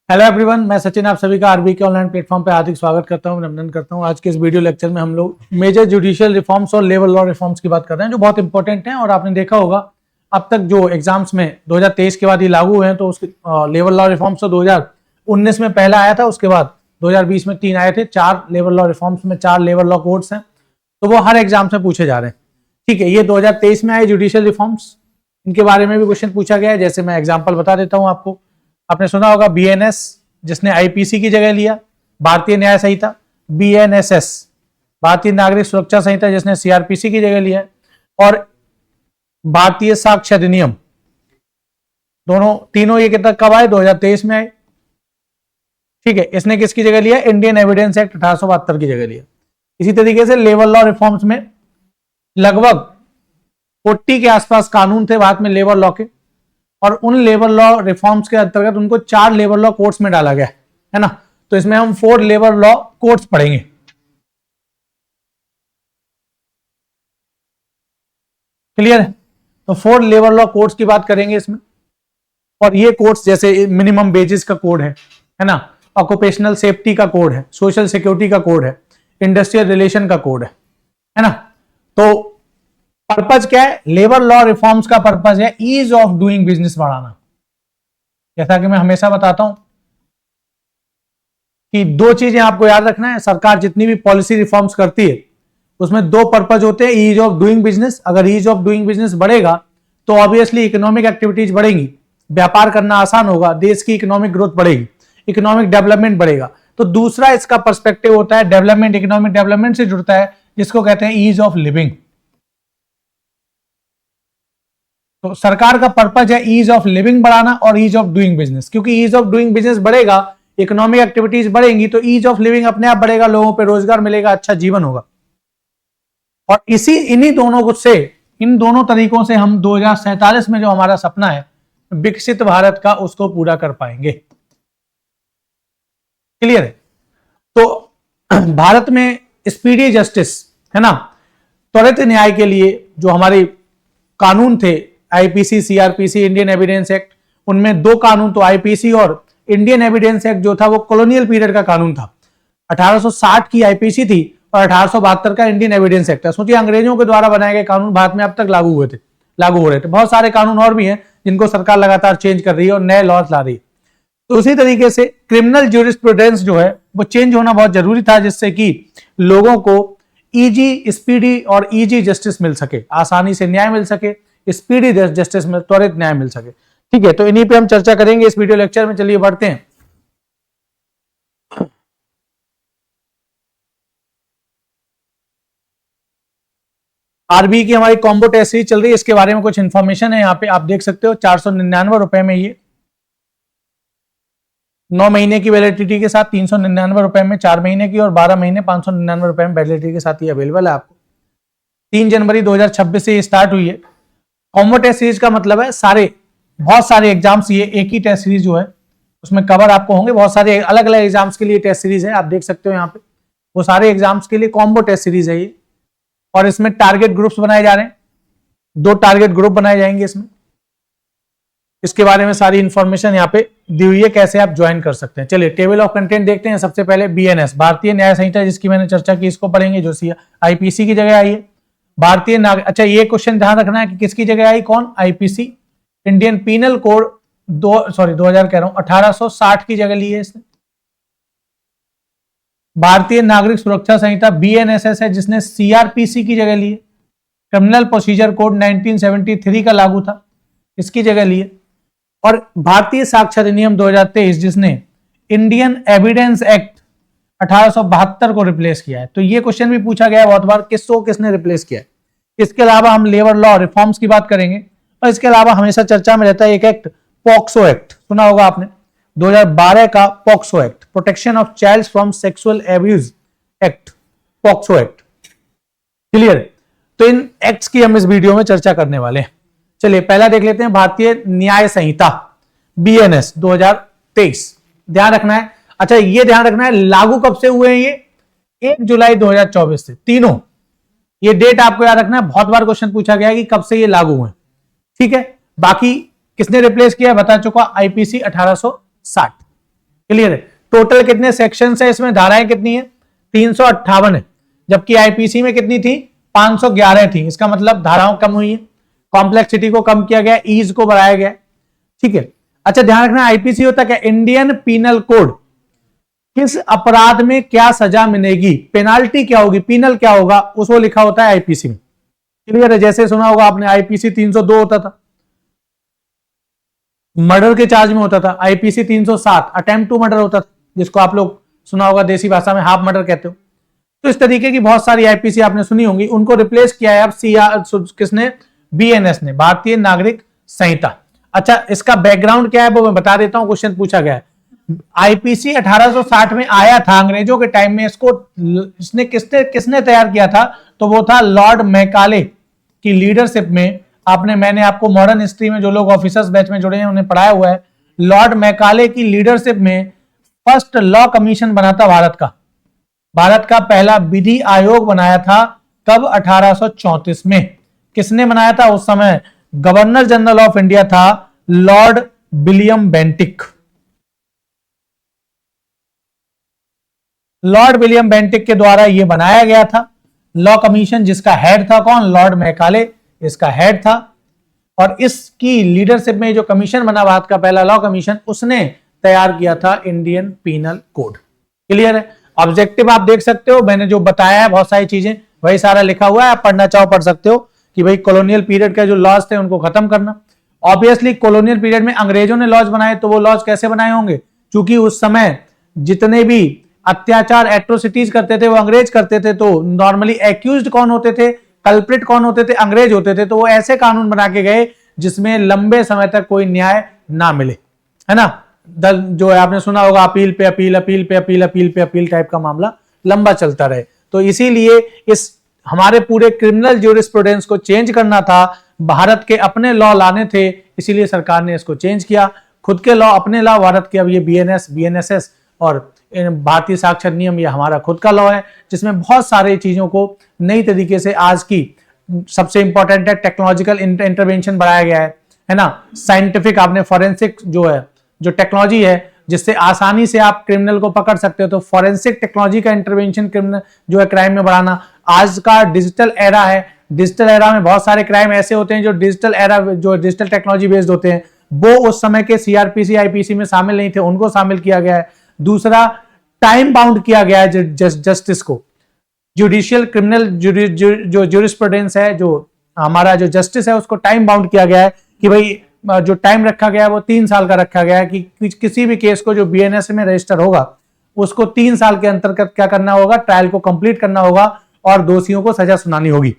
Hello everyone, मैं सचिन आप सभी का आरबी के ऑनलाइन प्लेटफॉर्म पे हार्दिक स्वागत करता हूं, अभिनंदन करता हूं। आज के इस वीडियो लेक्चर में हम लोग मेजर जुडिशियल रिफॉर्म्स और लेबर लॉ रिफॉर्म्स की बात कर रहे हैं जो बहुत इंपॉर्टेंट हैं। और आपने देखा होगा अब तक जो एग्जाम्स में 2023 के बाद ये लागू हुए हैं, तो उसके लेबर लॉ रिफॉर्म्स तो 2019 में पहला आया था, उसके बाद 2020 में 3 आए थे। 4 लेबर लॉ रिफॉर्म्स में 4 लेबर लॉ कोड्स हैं, तो वो हर एग्जाम से पूछे जा रहे हैं। ठीक है, ये 2023 में आए जुडिशियल रिफॉर्म्स, इनके बारे में भी क्वेश्चन पूछा गया है। जैसे मैं एग्जाम्पल बता देता हूं आपको। आपने सुना होगा बीएनएस, जिसने आईपीसी की जगह लिया, भारतीय न्याय संहिता। बीएनएसएस, भारतीय नागरिक सुरक्षा संहिता, जिसने सीआरपीसी की जगह लिया, और भारतीय साक्ष्य अधिनियम। तीनों ये कितना कब आए? 2023 में आए। ठीक है, इसने किसकी जगह लिया? इंडियन एविडेंस एक्ट 1872 की जगह लिया। इसी तरीके से लेबर लॉ रिफॉर्म्स में लगभग 40 के आसपास कानून थे भारत में लेबर लॉ के, और उन लेबर लॉ रिफॉर्म्स के अंतर्गत उनको 4 लेबर लॉ कोड्स में डाला गया है ना। तो इसमें हम 4 लेबर लॉ कोड्स पढ़ेंगे। क्लियर है? तो 4 लेबर लॉ कोड्स की बात करेंगे इसमें। और ये कोड्स जैसे मिनिमम वेजेस का कोड है ना, ऑक्यूपेशनल सेफ्टी का कोड है, सोशल सिक्योरिटी का कोड है, इंडस्ट्रियल रिलेशन का कोड है ना। तो पर्पज क्या है? लेबर लॉ रिफॉर्म्स का पर्पज है ईज ऑफ डूइंग बिजनेस बढ़ाना। जैसा कि मैं हमेशा बताता हूं कि 2 चीजें आपको याद रखना है। सरकार जितनी भी पॉलिसी रिफॉर्म्स करती है उसमें 2 पर्पज होते हैं। ईज ऑफ डूइंग बिजनेस, अगर ईज ऑफ डूइंग बिजनेस बढ़ेगा तो ऑब्वियसली इकोनॉमिक एक्टिविटीज बढ़ेंगी, व्यापार करना आसान होगा, देश की इकोनॉमिक ग्रोथ बढ़ेगी, इकोनॉमिक डेवलपमेंट बढ़ेगा। तो दूसरा इसका पर्सपेक्टिव होता है डेवलपमेंट, इकोनॉमिक डेवलपमेंट से जुड़ता है, जिसको कहते हैं ईज ऑफ लिविंग। तो सरकार का पर्पज है ईज ऑफ लिविंग बढ़ाना और ईज ऑफ डूइंग बिजनेस, क्योंकि ईज ऑफ डूइंग बिजनेस बढ़ेगा, इकोनॉमिक एक्टिविटीज बढ़ेंगी, तो ईज ऑफ लिविंग अपने आप बढ़ेगा, लोगों पे रोजगार मिलेगा, अच्छा जीवन होगा। और इन दोनों तरीकों से हम 2047 में जो हमारा सपना है विकसित भारत का, उसको पूरा कर पाएंगे। क्लियर है? तो भारत में स्पीडी जस्टिस है ना, त्वरित न्याय के लिए जो हमारे कानून थे, IPC, CrPC, Indian evidence act, उनमें 2 कानून तो आईपीसी और इंडियन एविडेंस एक्ट जो था वो कॉलोनियल पीरियड का कानून था। 1860 की आईपीसी थी और 1872 का इंडियन एविडेंस एक्ट था। सोचिए, अंग्रेजों के द्वारा बनाए गए कानून भारत में अब तक लागू हो रहे थे। बहुत सारे कानून और भी हैं जिनको सरकार लगातार चेंज कर रही है और नए लॉज ला रही है। तो उसी तरीके से क्रिमिनल ज्यूरिस्प्रूडेंस जो है वो चेंज होना बहुत जरूरी था, जिससे कि लोगों को इजी, स्पीडी और इजी जस्टिस मिल सके, आसानी से न्याय मिल सके, स्पीडी जस्टिस में त्वरित न्याय मिल सके। ठीक है, तो इन्हीं पे हम चर्चा करेंगे इस वीडियो लेक्चर में। चलिए बढ़ते हैं। आरबी की हमारी कॉम्बो टेस्ट सीरीज चल रही है, इसके बारे में कुछ इंफॉर्मेशन है यहाँ पे आप देख सकते हो। 499 रुपए में ये 9 महीने की वैलिडिटी के साथ, 399 रुपए में 4 महीने की, और 12 महीने 599 रुपए में वैलिडिटी के साथ ये अवेलेबल है आपको। 3 जनवरी 2026 से ये स्टार्ट हुई है। कॉम्बो टेस्ट सीरीज का मतलब है बहुत सारे एग्जाम्स, ये एक ही टेस्ट सीरीज जो है उसमें कवर आपको होंगे। बहुत सारे अलग अलग एग्जाम्स के लिए टेस्ट सीरीज है, आप देख सकते हो यहाँ पे। वो सारे एग्जाम्स के लिए कॉम्बो टेस्ट सीरीज है ये, और इसमें टारगेट ग्रुप्स बनाए जा रहे हैं। 2 टारगेट ग्रुप बनाए जाएंगे इसमें। इसके बारे में सारी इंफॉर्मेशन यहाँ पे दी हुई है, कैसे आप ज्वाइन कर सकते हैं। चलिए टेबल ऑफ कंटेंट देखते हैं। सबसे पहले बीएनएस, भारतीय न्याय संहिता, जिसकी मैंने चर्चा की, इसको पढ़ेंगे, जो आईपीसी की जगह आई है। भारतीय नागरिक, अच्छा ये क्वेश्चन ध्यान रखना है कि किसकी जगह आई, कौन? आईपीसी, इंडियन पीनल कोड 2000 कह रहा हूं, 1860 की जगह ली है इसने। भारतीय नागरिक सुरक्षा संहिता बीएनएसएस है, जिसने सीआरपीसी की जगह ली है। क्रिमिनल प्रोसीजर कोड 1973 का लागू था, इसकी जगह ली है। और भारतीय साक्ष्य अधिनियम 2023, जिसने इंडियन एविडेंस एक्ट 1872 को रिप्लेस किया है। तो ये क्वेश्चन भी पूछा गया है बहुत बार, किसने रिप्लेस किया है। इसके अलावा हम लेबर लॉ रिफॉर्म्स की बात करेंगे, और इसके अलावा हमेशा चर्चा में रहता है एक एक्ट, पॉक्सो एक्ट, सुना होगा आपने, 2012 का POCSO act, protection of child from sexual abuse act, POCSO act. Clear? तो इन एक्ट्स की हम इस वीडियो में चर्चा करने वाले हैं। चलिए पहला देख लेते हैं, भारतीय न्याय संहिता बीएनएस 2023। ध्यान रखना है, अच्छा ये ध्यान रखना है, लागू कब से हुए हैं ये? 1 जुलाई 2024 से। तीनों ये डेट आपको याद रखना है, बहुत बार क्वेश्चन पूछा गया है कि कब से ये लागू हुए। ठीक है, बाकी किसने रिप्लेस किया बता चुका, आईपीसी 1860। क्लियर है? टोटल कितने सेक्शन है इसमें, धाराएं कितनी है? 358 है, जबकि आईपीसी में कितनी थी? 511 थी। इसका मतलब धाराओं कम हुई है, कॉम्प्लेक्सिटी को कम किया गया, ईज को बढ़ाया गया। ठीक है, अच्छा ध्यान रखना, आईपीसी होता क्या? Indian penal code. किस अपराध में क्या सजा मिलेगी, पेनाल्टी क्या होगी, पीनल क्या होगा, उसको लिखा होता है आईपीसी में। क्लियर है? जैसे सुना होगा आपने आईपीसी 302 होता था, मर्डर के चार्ज में होता था। आईपीसी 307 अटेम्प्ट टू मर्डर होता था, जिसको आप लोग सुना होगा देसी भाषा में हाफ मर्डर कहते हो। तो इस तरीके की बहुत सारी आईपीसी आपने सुनी होंगी, उनको रिप्लेस किया है अब किसने? बीएनएस ने, भारतीय नागरिक संहिता। अच्छा, इसका बैकग्राउंड क्या है वो मैं बता देता हूं, क्वेश्चन पूछा गया है। आईपीसी 1860 में आया था, अंग्रेजों के टाइम में इसको किसने तैयार किया था? तो वो था लॉर्ड मैकाले की लीडरशिप में। मैंने आपको मॉडर्न हिस्ट्री में जो लोग ऑफिसर्स बैच में जुड़े हैं उन्हें पढ़ाया हुआ है। लॉर्ड मैकाले की लीडरशिप में फर्स्ट लॉ कमीशन बना था भारत का पहला विधि आयोग बनाया था। कब? 1834 में। किसने बनाया था? उस समय गवर्नर जनरल ऑफ इंडिया था Lord William Bentinck. Lord William Bentinck के द्वारा यह बनाया गया था लॉ कमीशन, जिसका हेड था कौन? लॉर्ड मैकाले इसका हेड था। और इसकी लीडरशिप में जो कमीशन बना भारत का पहला लॉ कमीशन, उसने तैयार किया था इंडियन पीनल कोड। क्लियर है? ऑब्जेक्टिव आप देख सकते हो, मैंने जो बताया है बहुत सारी चीजें वही सारा लिखा हुआ है, आप पढ़ना चाहो पढ़ सकते हो कि भाई कॉलोनियल पीरियड का जो लॉज थे उनको खत्म करना। ऑब्वियसली कॉलोनियल पीरियड में अंग्रेजों ने लॉज बनाए, तो वो लॉज कैसे बनाए होंगे? क्योंकि उस समय जितने भी अत्याचार एट्रोसिटीज करते थे वो अंग्रेज करते थे, तो नॉर्मली एक्यूज्ड कौन होते थे, कल्प्रिट कौन होते थे? अंग्रेज होते थे। तो वो ऐसे कानून बना के गए जिसमें लंबे समय तक कोई न्याय ना मिले, है ना। जो है आपने सुना होगा अपील पे अपील, अपील पे अपील, अपील पे अपील टाइप का मामला लंबा चलता रहे। तो इसीलिए इस हमारे पूरे क्रिमिनल ज्यूरिस्प्रूडेंस को चेंज करना था, भारत के अपने लॉ लाने थे, इसीलिए सरकार ने इसको चेंज किया। खुद के लॉ, अपने लॉ भारत के, अब ये बीएनएसएस और भारतीय साक्षर नियम, ये हमारा खुद का लॉ है, जिसमें बहुत सारे चीजों को नई तरीके से, आज की सबसे इंपॉर्टेंट है टेक्नोलॉजिकल इंटरवेंशन बढ़ाया गया है ना। साइंटिफिक, आपने फॉरेंसिक जो टेक्नोलॉजी है जिससे आसानी से आप क्रिमिनल को पकड़ सकते हो, तो फॉरेंसिक टेक्नोलॉजी का इंटरवेंशन क्रिमिनल जो है क्राइम में बढ़ाना। आज का डिजिटल एरा है, डिजिटल एरा में बहुत सारे क्राइम ऐसे होते हैं जो डिजिटल एरा, जो डिजिटल टेक्नोलॉजी बेस्ड होते हैं, वो उस समय के सीआरपीसी आईपीसी में शामिल नहीं थे, उनको शामिल किया गया है। दूसरा, टाइम बाउंड किया गया है जस्टिस को, जुडिशियल क्रिमिनल जो ज्यूरिस्प्रूडेंस है, जो हमारा जो जस्टिस है, उसको टाइम बाउंड किया गया है कि भाई जो टाइम रखा गया है वो 3 साल का रखा गया है कि किसी भी केस को जो बीएनएस में रजिस्टर होगा उसको 3 साल के अंतर्गत क्या करना होगा? ट्रायल को कंप्लीट करना होगा और दोषियों को सजा सुनानी होगी।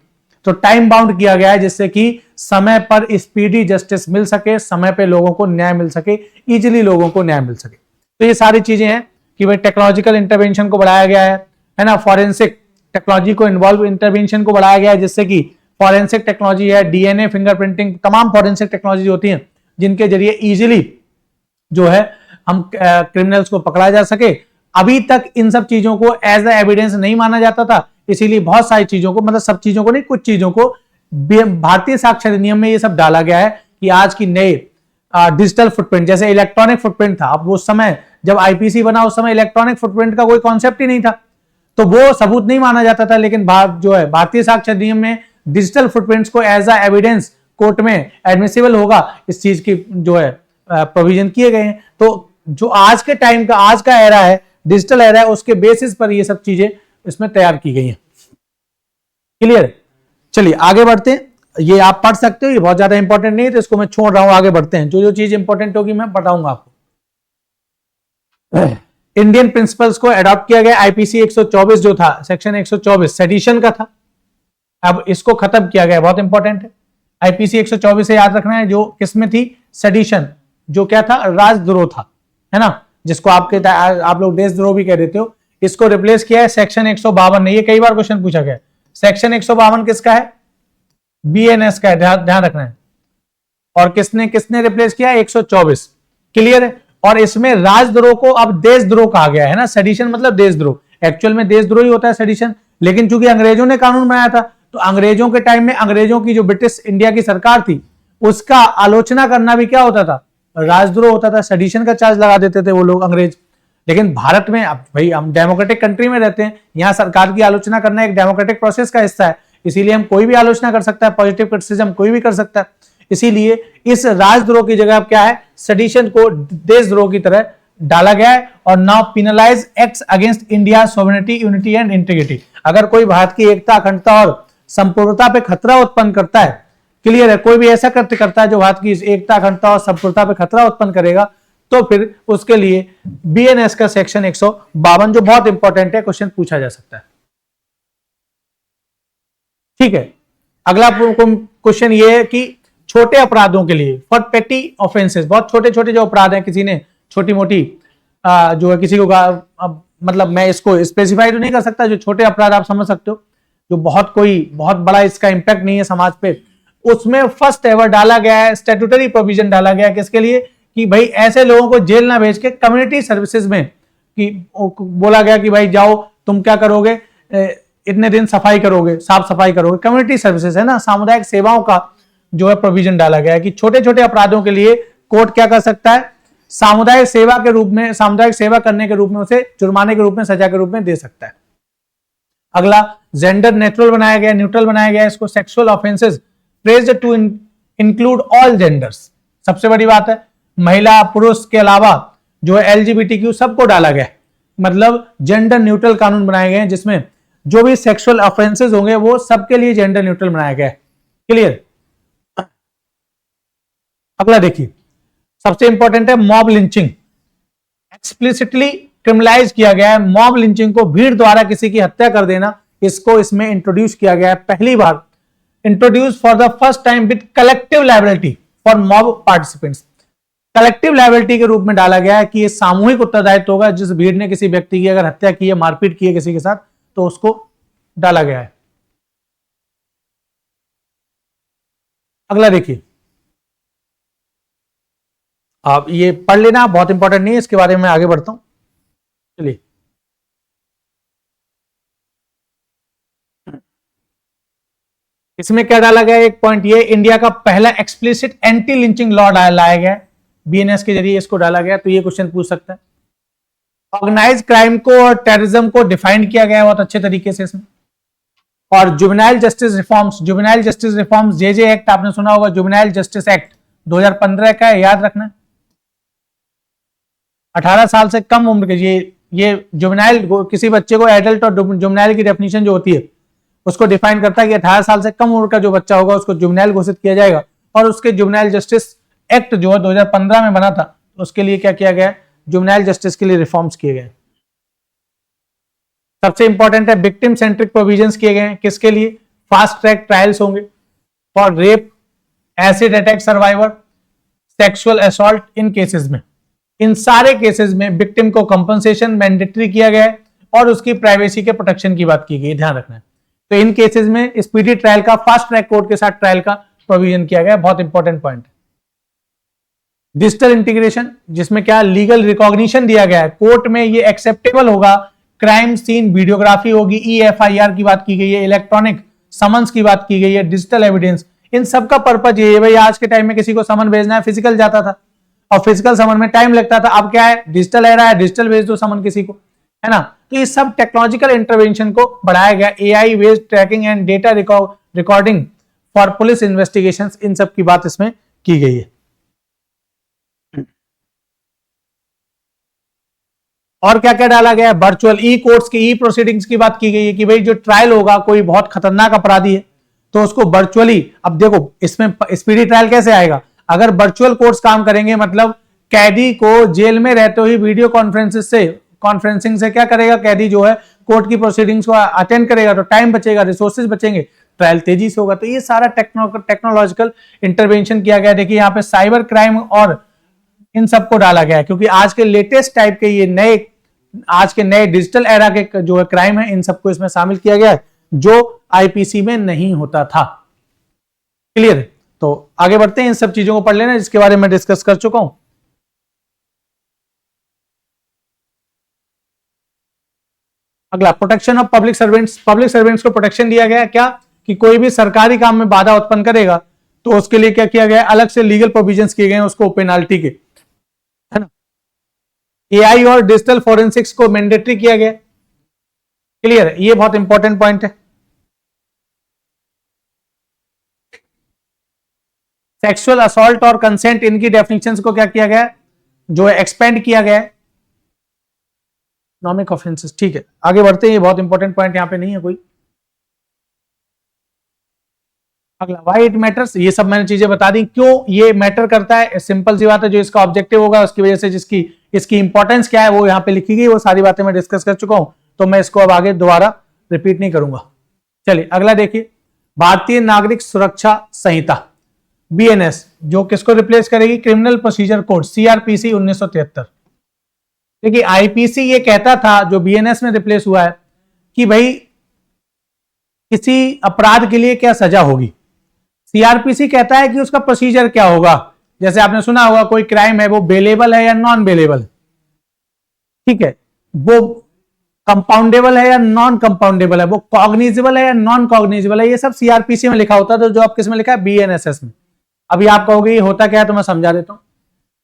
तो टाइम बाउंड किया गया है जिससे कि समय पर स्पीडी जस्टिस मिल सके, समय पे लोगों को न्याय मिल सके, इजिली लोगों को न्याय मिल सके। तो ये सारी चीजें हैं कि भाई टेक्नोलॉजिकल इंटरवेंशन को बढ़ाया गया है ना, फॉरेंसिक टेक्नोलॉजी को इन्वॉल्व इंटरवेंशन को बढ़ाया गया है, जिससे कि फॉरेंसिक टेक्नोलॉजी है, डीएनए, फिंगरप्रिंटिंग, तमाम फॉरेंसिक टेक्नोलॉजी होती हैं जिनके जरिए इजीली जो है हम क्रिमिनल्स को पकड़ा जा सके। अभी तक इन सब चीजों को एज अ एविडेंस नहीं माना जाता था, इसीलिए बहुत सारी चीजों को, मतलब सब चीजों को नहीं, कुछ चीजों को भारतीय साक्षर अधिनियम में ये सब डाला गया है कि आज की नए डिजिटल फुटप्रिंट, जैसे इलेक्ट्रॉनिक फुटप्रिंट था, अब वो समय जब आईपीसी बना उस समय इलेक्ट्रॉनिक फुटप्रिंट का कोई कॉन्सेप्ट ही नहीं था, तो वो सबूत नहीं माना जाता था। लेकिन जो है भारतीय साक्षर अधिनियम में डिजिटल फुटप्रिंट्स को एज अ एविडेंस कोर्ट में एडमिसिबल होगा, इस चीज की जो है प्रोविजन किए गए हैं। तो जो आज के टाइम का, आज का एरा है, डिजिटल एरा है, उसके बेसिस पर ये सब चीजें इसमें तैयार की गई हैं। क्लियर? चलिए आगे बढ़ते हैं, ये आप पढ़ सकते हो, ये बहुत ज्यादा इंपॉर्टेंट नहीं है तो इसको मैं छोड़ रहा हूं, आगे बढ़ते हैं। जो जो चीज इंपॉर्टेंट होगी मैं बताऊंगा आपको। इंडियन प्रिंसिपल्स को अडॉप्ट किया गया। आईपीसी 124 जो था, सेक्शन 124 सेडिशन का था, अब इसको खत्म किया गया, बहुत इंपॉर्टेंट है। आईपीसी 124 से याद रखना है, जो किसमें थी? सेडिशन, जो क्या था? राजद्रोह था, है ना, जिसको आप लोग देशद्रोह भी कह देते हो। इसको रिप्लेस किया है सेक्शन 152 ने, ये कई बार क्वेश्चन पूछा गया। सेक्शन 152 किसका है? बीएनएस का है, ध्यान रखना है। और किसने रिप्लेस किया? 124। क्लियर है? और इसमें राजद्रोह को अब देशद्रोह कहा गया है ना। सेडिशन मतलब देशद्रोह, एक्चुअल में देशद्रोह ही होता है सेडिशन, लेकिन चूंकि अंग्रेजों ने कानून बनाया था, तो अंग्रेजों के टाइम में अंग्रेजों की जो ब्रिटिश इंडिया की सरकार थी, उसका आलोचना करना भी क्या होता था? राजद्रोह होता था। सेडिशन का चार्ज लगा देते थे वो लोग अंग्रेज। लेकिन भारत में अब भाई हम डेमोक्रेटिक कंट्री में रहते हैं, यहाँ सरकार की आलोचना करना एक डेमोक्रेटिक प्रोसेस का हिस्सा है, इसीलिए हम कोई भी आलोचना कर सकता है, पॉजिटिव क्रिटिसिज्म कोई भी कर सकता है। इसीलिए इस राजद्रोह की जगह अब क्या है, सेडिशन को देशद्रोह की तरह डाला गया है। और now penalise acts against India sovereignty, unity and integrity. अगर कोई भारत की एकता, अखंडता और संपूर्णता पे खतरा उत्पन्न करता है, क्लियर है, कोई भी ऐसा कृत्य करता है जो भारत की एकता, अखंडता और संपूर्णता पे खतरा उत्पन्न करेगा, तो फिर उसके लिए बीएनएस का सेक्शन 152 जो बहुत इंपॉर्टेंट है, क्वेश्चन पूछा जा सकता है। ठीक है, अगला क्वेश्चन ये है कि छोटे अपराधों के लिए, फॉर पेटी ऑफेंसेस, बहुत छोटे छोटे जो अपराध हैं, किसी ने छोटी मोटी जो है किसी को मतलब मैं इसको स्पेसिफाई तो नहीं कर सकता, जो छोटे अपराध आप समझ सकते हो, जो बहुत बड़ा इसका इंपैक्ट नहीं है समाज पे, उसमें फर्स्ट एवर डाला गया है, स्टैट्यूटरी प्रोविजन डाला गया है किसके लिए, कि भाई ऐसे लोगों को जेल ना भेज के कम्युनिटी सर्विसेज में, कि बोला गया कि भाई जाओ तुम क्या करोगे, इतने दिन सफाई करोगे, साफ सफाई करोगे, कम्युनिटी सर्विसेज है ना, सामुदायिक सेवाओं का जो है प्रोविजन डाला गया है कि छोटे छोटे अपराधों के लिए कोर्ट क्या कर सकता है, सामुदायिक सेवा के रूप में, सामुदायिक सेवा करने के रूप में उसे जुर्माने के रूप में, सजा के रूप में दे सकता है। अगला जेंडर न्यूट्रल बनाया गया, न्यूट्रल बनाया गया इसको, sexual offences phrased to include all genders, सबसे बड़ी बात है, महिला पुरुष के अलावा जो है एलजीबीटीक्यू सबको डाला गया, मतलब जेंडर न्यूट्रल कानून बनाए गए हैं, जिसमें जो भी सेक्सुअल ऑफेंसेस होंगे वो सबके लिए जेंडर न्यूट्रल बनाया गया है। क्लियर। अगला देखिए, सबसे इंपॉर्टेंट है मॉब लिंचिंग, एक्सप्लिसिटली क्रिमिनलाइज किया गया है मॉब लिंचिंग को, भीड़ द्वारा किसी की हत्या कर देना, इसको इसमें इंट्रोड्यूस किया गया है, पहली बार introduce for the first time with collective liability for mob participants, collective liability के रूप में डाला गया है कि ये सामूहिक उत्तरदायित्व होगा, जिस भीड़ ने किसी व्यक्ति की अगर हत्या की है, मारपीट की है किसी के साथ, तो उसको डाला गया है। अगला देखिए, आप ये पढ़ लेना, बहुत इंपॉर्टेंट नहीं है, इसके बारे में आगे बढ़ता हूं। चलिए, इसमें क्या डाला गया, एक पॉइंट ये, इंडिया का पहला एक्सप्लिसिट एंटी लिंचिंग लॉ लाया गया है, बीएनएस के जरिए इसको डाला गया, तो ये क्वेश्चन पूछ सकता है। ऑर्गेनाइज क्राइम को और टेररिज्म को डिफाइन किया गया है बहुत अच्छे तरीके से इसमें। और juvenile justice reforms, JJ act आपने सुना होगा, जुवेनाइल जस्टिस एक्ट 2015 का है, याद रखना। 18 साल से कम उम्र के, ये जुवेनाइल, किसी बच्चे को एडल्ट और जुवेनाइल की डेफिनेशन जो होती है उसको डिफाइन करता है कि 18 साल से कम उम्र का जो बच्चा होगा उसको जुवेनाइल घोषित किया जाएगा। और उसके जुवेनाइल जस्टिस एक्ट जो है 2015 में बना था, उसके लिए क्या किया गया, जुवेनाइल जस्टिस के लिए रिफॉर्म्स किए गए। सबसे इंपॉर्टेंट है विक्टिम सेंट्रिक प्रोविजंस किए गए हैं, किसके लिए, फास्ट ट्रैक ट्रायल्स होंगे for rape, acid attack survivor, sexual assault in cases में, इन सारे केसेस में विक्टिम को कंपनसेशन मैंडेटरी किया गया है और उसकी प्राइवेसी के प्रोटेक्शन की बात की गई, ध्यान रखना है। तो इन केसेस में स्पीडी ट्रायल का, फास्ट ट्रैक कोर्ट के साथ ट्रायल का प्रोविजन किया गया, बहुत इंपॉर्टेंट पॉइंट है। डिजिटल इंटीग्रेशन, जिसमें क्या लीगल रिकॉग्निशन दिया गया है, कोर्ट में ये एक्सेप्टेबल होगा, क्राइम सीन वीडियोग्राफी होगी, ईएफआईआर की बात की गई है, इलेक्ट्रॉनिक समन्स की बात की गई है, डिजिटल एविडेंस, इन सब का पर्पज ये है भाई, आज के टाइम में किसी को समन भेजना है, फिजिकल जाता था और फिजिकल समन में टाइम लगता था, अब क्या है, डिजिटल एरा है, डिजिटल भेज दो समन किसी को, है ना। तो ये सब टेक्नोलॉजिकल इंटरवेंशन को बढ़ाया गया, AI based tracking and data recording for police investigations, इन सब की बात इसमें की गई है। और क्या क्या डाला गया है, वर्चुअल ई कोर्ट्स की, ई प्रोसीडिंग्स की बात की गई है कि भाई जो ट्रायल होगा, कोई बहुत खतरनाक अपराधी है तो उसको वर्चुअली, अब देखो इसमें स्पीडी ट्रायल कैसे आएगा, अगर वर्चुअल कोर्ट्स काम करेंगे, मतलब कैदी को जेल में रहते हुए वीडियो कॉन्फ्रेंसिंग से क्या करेगा, कैदी जो है कोर्ट की प्रोसीडिंग्स को अटेंड करेगा, तो टाइम बचेगा, रिसोर्सेज बचेंगे, ट्रायल तेजी से होगा। तो ये सारा टेक्नोलॉजिकल इंटरवेंशन किया गया। देखिए यहाँ पे साइबर क्राइम और इन सबको डाला गया है, क्योंकि आज के लेटेस्ट टाइप के ये नए, आज के नए डिजिटल एरा के जो है क्राइम है, इन सबको इसमें शामिल किया गया है, जो आईपीसी में नहीं होता था। क्लियर। तो आगे बढ़ते हैं, इन सब चीजों को पढ़ लेना जिसके बारे में डिस्कस कर चुका हूं। अगला, protection of public servants, public servants को प्रोटेक्शन दिया गया है, क्या कि कोई भी सरकारी काम में बाधा उत्पन्न करेगा तो उसके लिए क्या किया गया, अलग से लीगल प्रोविजंस किए गए हैं उसको पेनाल्टी के, है ना। एआई और डिजिटल फोरेंसिक्स को मैंडेटरी किया गया। क्लियर है, ये बहुत इंपॉर्टेंट पॉइंट है। सेक्सुअल असॉल्ट और कंसेंट, इनकी डेफिनेशंस को क्या किया गया है, जो एक्सपेंड किया गया है। इकोनॉमिक ऑफेंसेस, ठीक है, आगे बढ़ते हैं, ये बहुत इंपॉर्टेंट पॉइंट यहां पे नहीं है कोई। अगला, व्हाई इट मैटर्स, ये सब मैंने चीजें बता दी क्यों ये मैटर करता है। सिंपल सी बात है, जो इसका ऑब्जेक्टिव होगा उसकी वजह से जिसकी इसकी इंपॉर्टेंस क्या है वो यहां पे लिखी गई, वो सारी बातें मैं डिस्कस कर चुका हूं, तो मैं इसको अब आगे दोबारा रिपीट नहीं करूंगा। चलिए अगला देखिए, भारतीय नागरिक सुरक्षा संहिता बीएनएस, जो किसको रिप्लेस करेगी, क्रिमिनल प्रोसीजर कोड सीआरपीसी 1973। देखिए आईपीसी ये कहता था, जो बीएनएस में रिप्लेस हुआ है, कि भाई किसी अपराध के लिए क्या सजा होगी। सीआरपीसी कहता है कि उसका प्रोसीजर क्या होगा। जैसे आपने सुना होगा कोई क्राइम है वो बेलेबल है या नॉन बेलेबल, ठीक है, वो कंपाउंडेबल है या नॉन कंपाउंडेबल है, वो कॉग्निजेबल है या नॉन कॉग्निजेबल है, ये सब सीआरपीसी में लिखा होता है। तो जो आप किस में लिखा है, बीएनएसएस में। अभी आप कहोगे ये होता क्या है, तो मैं समझा देता हूं।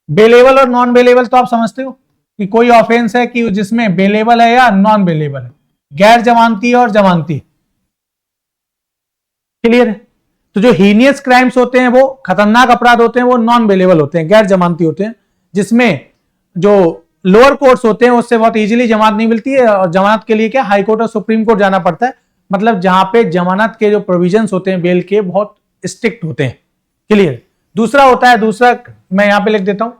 बेलेबल और नॉन बेलेबल तो आप समझते हो कि कोई ऑफेंस है कि जिसमें बेलेबल है या नॉन बेलेबल है, गैर जमानती और जमानती। क्लियर है। तो जो हीनियस क्राइम्स होते हैं, वो खतरनाक अपराध होते हैं, वो नॉन बेलेबल होते हैं, गैर जमानती होते हैं, जिसमें जो लोअर कोर्ट्स होते हैं उससे बहुत इजीली जमानत नहीं मिलती है, और जमानत के लिए क्या हाई कोर्ट और सुप्रीम कोर्ट जाना पड़ता है। मतलब जहां पे जमानत के जो प्रोविजंस होते हैं बेल के, बहुत स्ट्रिक्ट होते हैं। क्लियर। दूसरा होता है, दूसरा मैं यहां पे लिख देता हूं,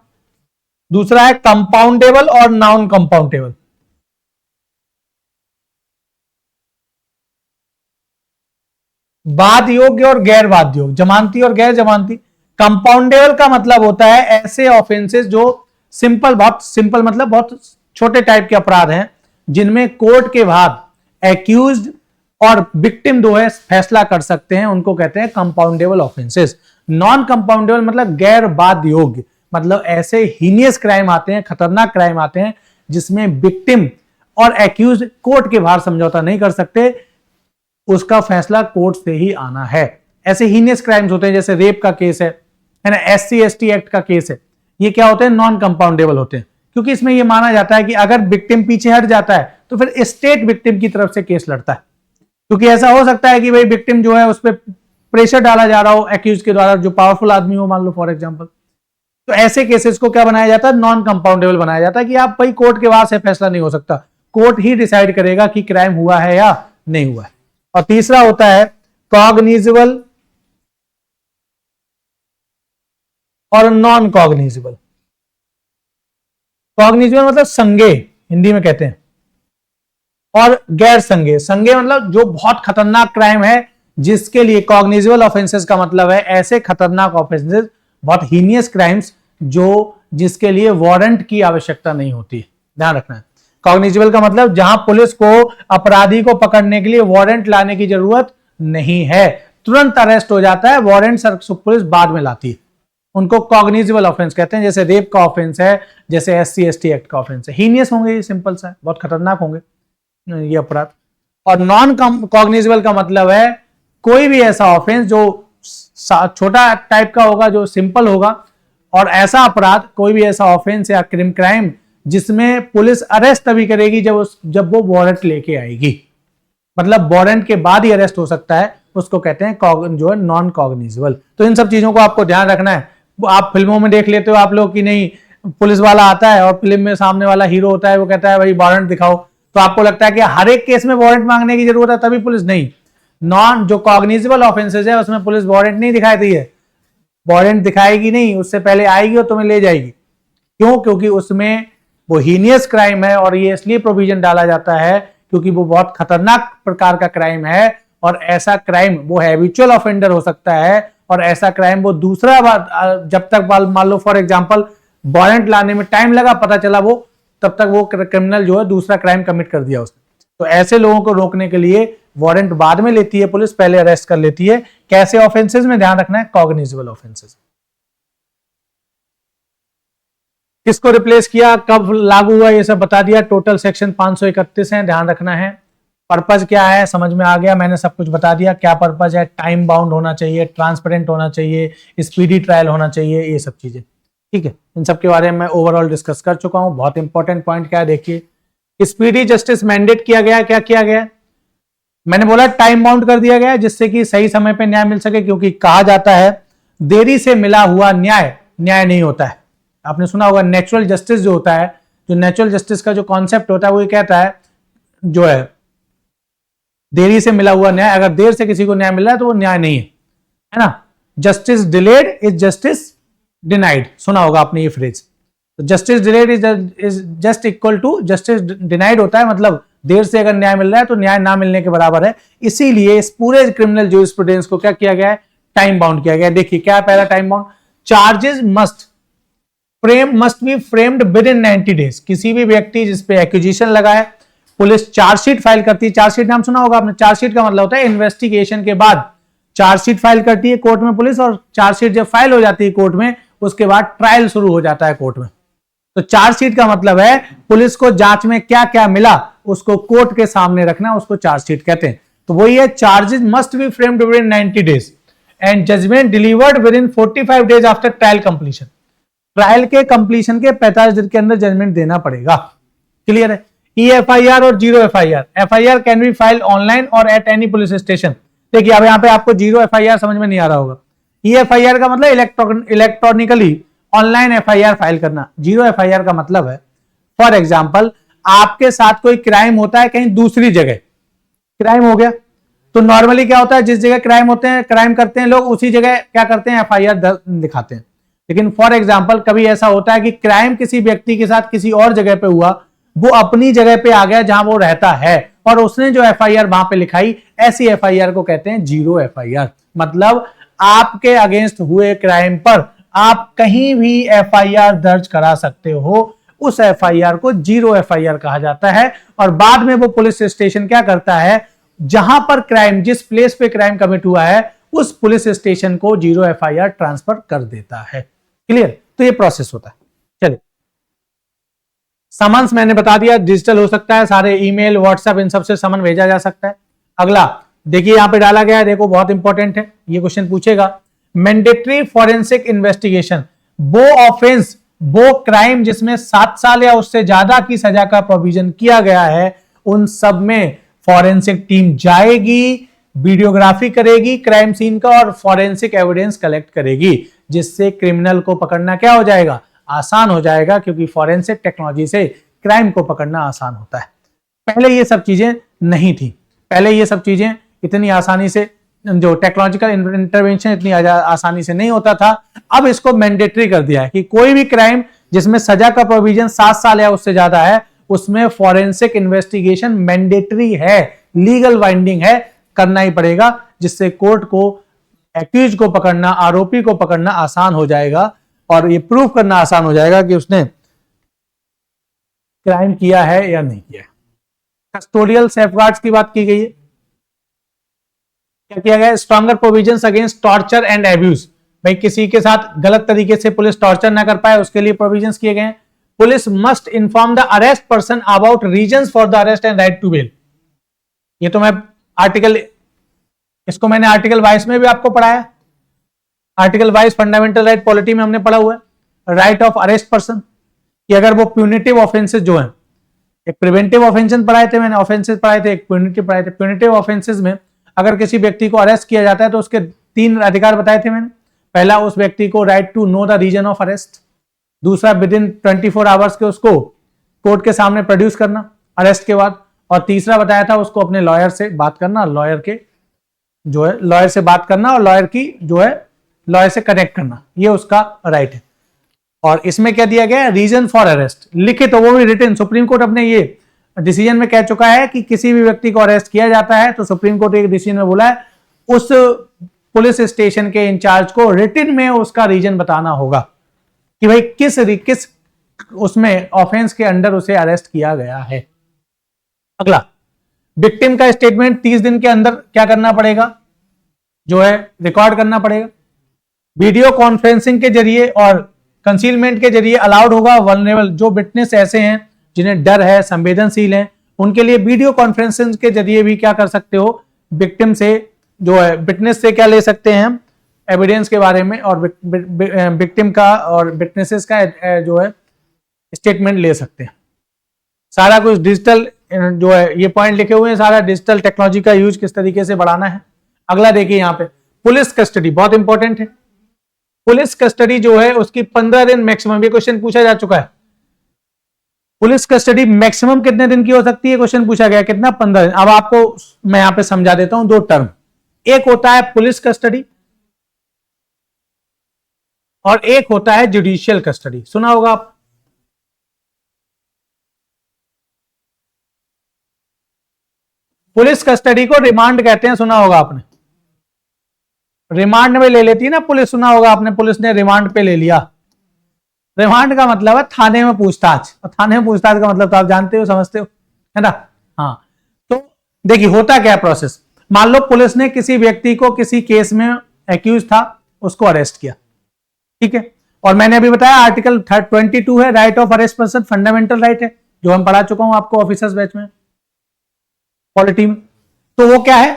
दूसरा है कंपाउंडेबल और नॉन कंपाउंडेबल। वाद योग्य और गैर वाद योग्य, जमानती और गैर जमानती। कंपाउंडेबल का मतलब होता है ऐसे ऑफेंसेस जो सिंपल, बहुत सिंपल मतलब बहुत छोटे टाइप के अपराध हैं, जिनमें कोर्ट के बाद एक्यूज्ड और विक्टिम दो है फैसला कर सकते हैं, उनको कहते हैं कंपाउंडेबल ऑफेंसेस। नॉन कंपाउंडेबल मतलब गैर वाद योग्य, मतलब ऐसे हीनियस क्राइम आते हैं, खतरनाक क्राइम आते हैं, जिसमें विक्टिम और एक्यूज्ड कोर्ट के बाहर समझौता नहीं कर सकते, उसका फैसला कोर्ट से ही आना है। ऐसे हीनियस क्राइम्स होते हैं, जैसे रेप का केस है ना, SC/ST एक्ट का केस है, ये क्या होते हैं, नॉन कंपाउंडेबल होते हैं, क्योंकि इसमें यह माना जाता है कि अगर विक्टिम पीछे हट जाता है तो फिर स्टेट विक्टिम की तरफ से केस लड़ता है। क्योंकि ऐसा हो सकता है कि भाई विक्टिम जो है उस पर प्रेशर डाला जा रहा हो एक्यूज के द्वारा, जो पावरफुल आदमी हो मान लो फॉर एग्जाम्पल, तो ऐसे केसेस को क्या बनाया जाता है, नॉन कंपाउंडेबल बनाया जाता है, कि आप भाई कोर्ट के बाद से फैसला नहीं हो सकता, कोर्ट ही डिसाइड करेगा कि क्राइम हुआ है या नहीं हुआ है। और तीसरा होता है कॉग्निजेबल और नॉन कॉग्निजेबल। कॉग्निजेबल मतलब संज्ञेय हिंदी में कहते हैं, और गैर संज्ञेय। संज्ञेय मतलब जो बहुत खतरनाक क्राइम है, जिसके लिए कॉग्निजेबल ऑफेंसेस का मतलब है ऐसे खतरनाक ऑफेंसेस, बहुत हीनियस क्राइम्स, जो जिसके लिए वारंट की आवश्यकता नहीं होती, ध्यान रखना है। कॉग्निजेबल का मतलब जहां पुलिस को अपराधी को पकड़ने के लिए वारंट लाने की जरूरत नहीं है, तुरंत अरेस्ट हो जाता है, वारंट पुलिस बाद में लाती है, उनको कॉग्निजेबल ऑफेंस कहते हैं। जैसे रेप का ऑफेंस है, जैसे SC/ST एक्ट का ऑफेंस है, हीनियस होंगे ये, सिंपल सा है, बहुत खतरनाक होंगे ये अपराध। और नॉन कॉग्निजेबल का मतलब है कोई भी ऐसा ऑफेंस जो छोटा टाइप का होगा, जो सिंपल होगा, और ऐसा अपराध, कोई भी ऐसा ऑफेंस या क्राइम जिसमें पुलिस अरेस्ट तभी करेगी जब वो वारंट लेके आएगी, मतलब वारंट के बाद ही अरेस्ट हो सकता है, उसको कहते हैं जो है नॉन कॉग्निजेबल। तो इन सब चीजों को आपको ध्यान रखना है। आप फिल्मों में देख लेते हो आप लोग कि नहीं, पुलिस वाला आता है और फिल्म में सामने वाला हीरो होता है, वो कहता है भाई वारंट दिखाओ, तो आपको लगता है कि हर एक केस में वारंट मांगने की जरूरत है तभी पुलिस, नहीं। नॉन जो कॉग्निजेबल ऑफेंसेस है उसमें पुलिस वारंट नहीं दिखाती है, वारंट दिखाएगी नहीं, उससे पहले आएगी और तुम्हें ले जाएगी। क्यों? क्योंकि उसमें वो हीनियस क्राइम है, और ये इसलिए प्रोविजन डाला जाता है क्योंकि वो बहुत खतरनाक प्रकार का क्राइम है, और ऐसा क्राइम वो हैबिचुअल ऑफेंडर हो सकता है, और ऐसा क्राइम वो दूसरा बार, जब तक मान लो फॉर एग्जांपल वारंट लाने में टाइम लगा, पता चला वो तब तक वो क्रिमिनल जो है दूसरा क्राइम कमिट कर दिया उसने। तो ऐसे लोगों को रोकने के लिए वारंट बाद में लेती है पुलिस, पहले अरेस्ट कर लेती है। कैसे ऑफेंसेस में ध्यान रखना है, कॉग्निजेबल ऑफेंसेस। किसको रिप्लेस किया, कब लागू हुआ, ये सब बता दिया। टोटल सेक्शन 531 है, ध्यान रखना है। पर्पज क्या है समझ में आ गया, मैंने सब कुछ बता दिया क्या पर्पज है। टाइम बाउंड होना चाहिए, ट्रांसपेरेंट होना चाहिए, स्पीडी ट्रायल होना चाहिए, ये सब चीजें। ठीक है, इन सब के बारे में मैं ओवरऑल डिस्कस कर चुका हूं। बहुत इंपॉर्टेंट पॉइंट क्या है देखिए, स्पीडी जस्टिस मैंडेट किया गया है। क्या किया गया है? मैंने बोला टाइम बाउंड कर दिया गया है जिससे कि सही समय पे न्याय मिल सके, क्योंकि कहा जाता है देरी से मिला हुआ न्याय न्याय नहीं होता है। आपने सुना होगा नेचुरल जस्टिस जो होता है, जो नेचुरल जस्टिस का जो कॉन्सेप्ट होता है वो ये कहता है जो है देरी से मिला हुआ न्याय, अगर देर से किसी को न्याय मिल रहा है तो वो न्याय नहीं है ना। Justice delayed is justice denied, सुना होगा आपने ये फ्रेज। तो justice delayed is just equal to justice denied होता है, मतलब देर से अगर न्याय मिल रहा है तो न्याय ना मिलने के बराबर है। इसीलिए इस पूरे क्रिमिनल जूरिस्प्रूडेंस को क्या किया गया है? टाइम बाउंड किया गया है। देखिए क्या पहला time bound, charges must be framed within 90 days. किसी भी व्यक्ति जिसपे एक्यूजिशन लगा है, पुलिस चार्जशीट फाइल करती है। चार्जशीट नाम सुना होगा आपने। चार्जशीट का मतलब होता है इन्वेस्टिगेशन के बाद चार्जशीट फाइल करती है कोर्ट में पुलिस, और चार्जशीट जब फाइल हो जाती है कोर्ट में उसके बाद ट्रायल शुरू हो जाता है कोर्ट में। तो चार्जशीट का मतलब है पुलिस को जांच में क्या क्या मिला उसको कोर्ट के सामने रखना, उसको चार्जशीट कहते हैं। तो वही है, charges must be framed within 90 days and judgment delivered within 45 days after trial completion. Trial के कंप्लीशन के 45 दिन के अंदर जजमेंट देना पड़ेगा। क्लियर है? EFIR और zero FIR। FIR can be file online और एट एनी पुलिस स्टेशन। देखिए अब यहां पे आपको जीरो FIR समझ में नहीं आ रहा होगा। EFIR का मतलब इलेक्ट्रॉनिकली ऑनलाइन FIR फाइल करना। जीरो FIR का मतलब है, फॉर एग्जाम्पल आपके साथ कोई क्राइम होता है कहीं दूसरी जगह, क्राइम हो गया, तो नॉर्मली क्या होता है जिस जगह क्राइम होते हैं, क्राइम करते हैं लोग, उसी जगह क्या करते हैं? FIR दिखाते हैं। लेकिन फॉर एग्जाम्पल कभी ऐसा होता है कि क्राइम किसी व्यक्ति के साथ किसी और जगह पे हुआ, वो अपनी जगह पे आ गया जहां वो रहता है और उसने जो FIR वहां पे लिखाई, ऐसी FIR को कहते हैं जीरो FIR। मतलब आपके अगेंस्ट हुए क्राइम पर आप कहीं भी FIR दर्ज करा सकते हो, उस FIR को जीरो FIR कहा जाता है। और बाद में वो पुलिस स्टेशन क्या करता है, जहां पर क्राइम, जिस प्लेस पे क्राइम कमिट हुआ है उस पुलिस स्टेशन को जीरो FIR ट्रांसफर कर देता है। क्लियर? तो ये प्रोसेस होता है। चलिए, समन्स मैंने बता दिया डिजिटल हो सकता है, सारे ईमेल व्हाट्सएप इन सबसे समन भेजा जा सकता है। अगला देखिए यहां पे डाला गया है, देखो बहुत इंपॉर्टेंट है, ये क्वेश्चन पूछेगा। मैंडेटरी फॉरेंसिक इन्वेस्टिगेशन, वो ऑफेंस, वो क्राइम जिसमें 7 साल या उससे ज्यादा की सजा का प्रोविजन किया गया है, उन सब में फॉरेंसिक टीम जाएगी, वीडियोग्राफी करेगी क्राइम सीन का और फॉरेंसिक एविडेंस कलेक्ट करेगी, जिससे क्रिमिनल को पकड़ना क्या हो जाएगा? आसान हो जाएगा, क्योंकि फॉरेंसिक टेक्नोलॉजी से क्राइम को पकड़ना आसान होता है। पहले ये सब चीजें नहीं थी, पहले ये सब चीजें इतनी आसानी से, जो टेक्नोलॉजिकल इंटरवेंशन इतनी आसानी से नहीं होता था। अब इसको मैंडेटरी कर दिया है कि कोई भी क्राइम जिसमें सजा का प्रोविजन 7 साल या उससे ज्यादा है, उसमें फॉरेंसिक इन्वेस्टिगेशन मैंडेटरी है, लीगल बाइंडिंग है, करना ही पड़ेगा, जिससे कोर्ट को एक्यूज को पकड़ना, आरोपी को पकड़ना आसान हो जाएगा और ये प्रूफ करना आसान हो जाएगा कि उसने क्राइम किया है या नहीं किया है। कस्टोडियल सेफगार्ड्स की बात की गई है। क्या किया गया? Stronger provisions against torture and abuse. भाई किसी के साथ गलत तरीके से पुलिस टॉर्चर ना कर पाए, उसके लिए प्रोविजंस किए गए हैं। Police must inform the arrest person about reasons for the arrest and right to bail. ये तो मैं आर्टिकल, इसको मैंने आर्टिकल 22 में भी आपको पढ़ाया। आर्टिकल 22 फंडामेंटल राइट पॉलिटी में हमने पढ़ा हुआ है, राइट ऑफ अरेस्ट पर्सन, कि अगर वो प्यूनिटिव ऑफेंसेस जो हैं, एक प्रिवेंटिव ऑफेंसेस पढ़ाए थे मैंने, ऑफेंसेस पढ़ाए थे, एक प्यूनिटिव पढ़ाए थे। प्यूनिटिव ऑफेंसेस में अगर किसी व्यक्ति को अरेस्ट किया जाता है तो उसके 3 अधिकार बताए थे मैंने। पहला, उस व्यक्ति को right to know the reason of arrest. दूसरा, विद इन 24 आवर्स के उसको कोर्ट के सामने प्रोड्यूस करना अरेस्ट के बाद। और तीसरा बताया था उसको अपने लॉयर से बात करना, लॉयर के जो है लॉयर से बात करना और लॉयर की जो है लॉयर से कनेक्ट करना, ये उसका राइट है। और इसमें क्या दिया गया है? रीजन फॉर अरेस्ट लिखित, तो वो भी रिटन। सुप्रीम कोर्ट अपने ये डिसीजन में कह चुका है कि किसी भी व्यक्ति को अरेस्ट किया जाता है तो सुप्रीम कोर्ट एक डिसीजन में बोला है उस पुलिस स्टेशन के इंचार्ज को रिटन में उसका रीजन बताना होगा कि भाई किस उसमें ऑफेंस के अंडर उसे अरेस्ट किया गया है। अगला, विक्टिम का स्टेटमेंट 30 दिन के अंदर क्या करना पड़ेगा? जो है रिकॉर्ड करना पड़ेगा। वीडियो कॉन्फ्रेंसिंग के जरिए और कंसीलमेंट के जरिए अलाउड होगा। वल्नरेबल जो विटनेस ऐसे हैं जिन्हें डर है, संवेदनशील हैं, उनके लिए वीडियो कॉन्फ्रेंसिंग के जरिए भी क्या कर सकते हो? विक्टिम से जो है विटनेस से क्या ले सकते हैं हम? एविडेंस के बारे में और विक्टिम का और विटनेसेस का जो है स्टेटमेंट ले सकते हैं। सारा कुछ डिजिटल जो है, ये पॉइंट लिखे हुए हैं, सारा डिजिटल टेक्नोलॉजी का यूज किस तरीके से बढ़ाना है। अगला देखिए यहाँ पे पुलिस कस्टडी बहुत इंपॉर्टेंट है। पुलिस कस्टडी जो है उसकी 15 दिन मैक्सिमम, ये क्वेश्चन पूछा जा चुका है। पुलिस कस्टडी मैक्सिमम कितने दिन की हो सकती है, क्वेश्चन पूछा गया कितना, 15 दिन। अब आपको मैं यहां पे समझा देता हूं दो टर्म, एक होता है पुलिस कस्टडी और एक होता है जुडिशियल कस्टडी। सुना होगा आप, पुलिस कस्टडी को रिमांड कहते हैं, सुना होगा आपने। रिमांड में ले लेती है ना पुलिस, सुना होगा आपने, पुलिस ने रिमांड पे ले लिया। रिमांड का मतलब है थाने में पूछताछ, और थाने में पूछताछ का मतलब तो आप जानते हो, समझते हो, है ना। हाँ, तो देखिए होता क्या प्रोसेस। मान लो पुलिस ने किसी व्यक्ति को किसी केस में एक्यूज था, उसको अरेस्ट किया, ठीक है। और मैंने अभी बताया आर्टिकल 22 है, right of arrest person, fundamental right है, जो हम पढ़ा चुका हूं आपको ऑफिसर्स बैच में, पॉलिटी में। तो वो क्या है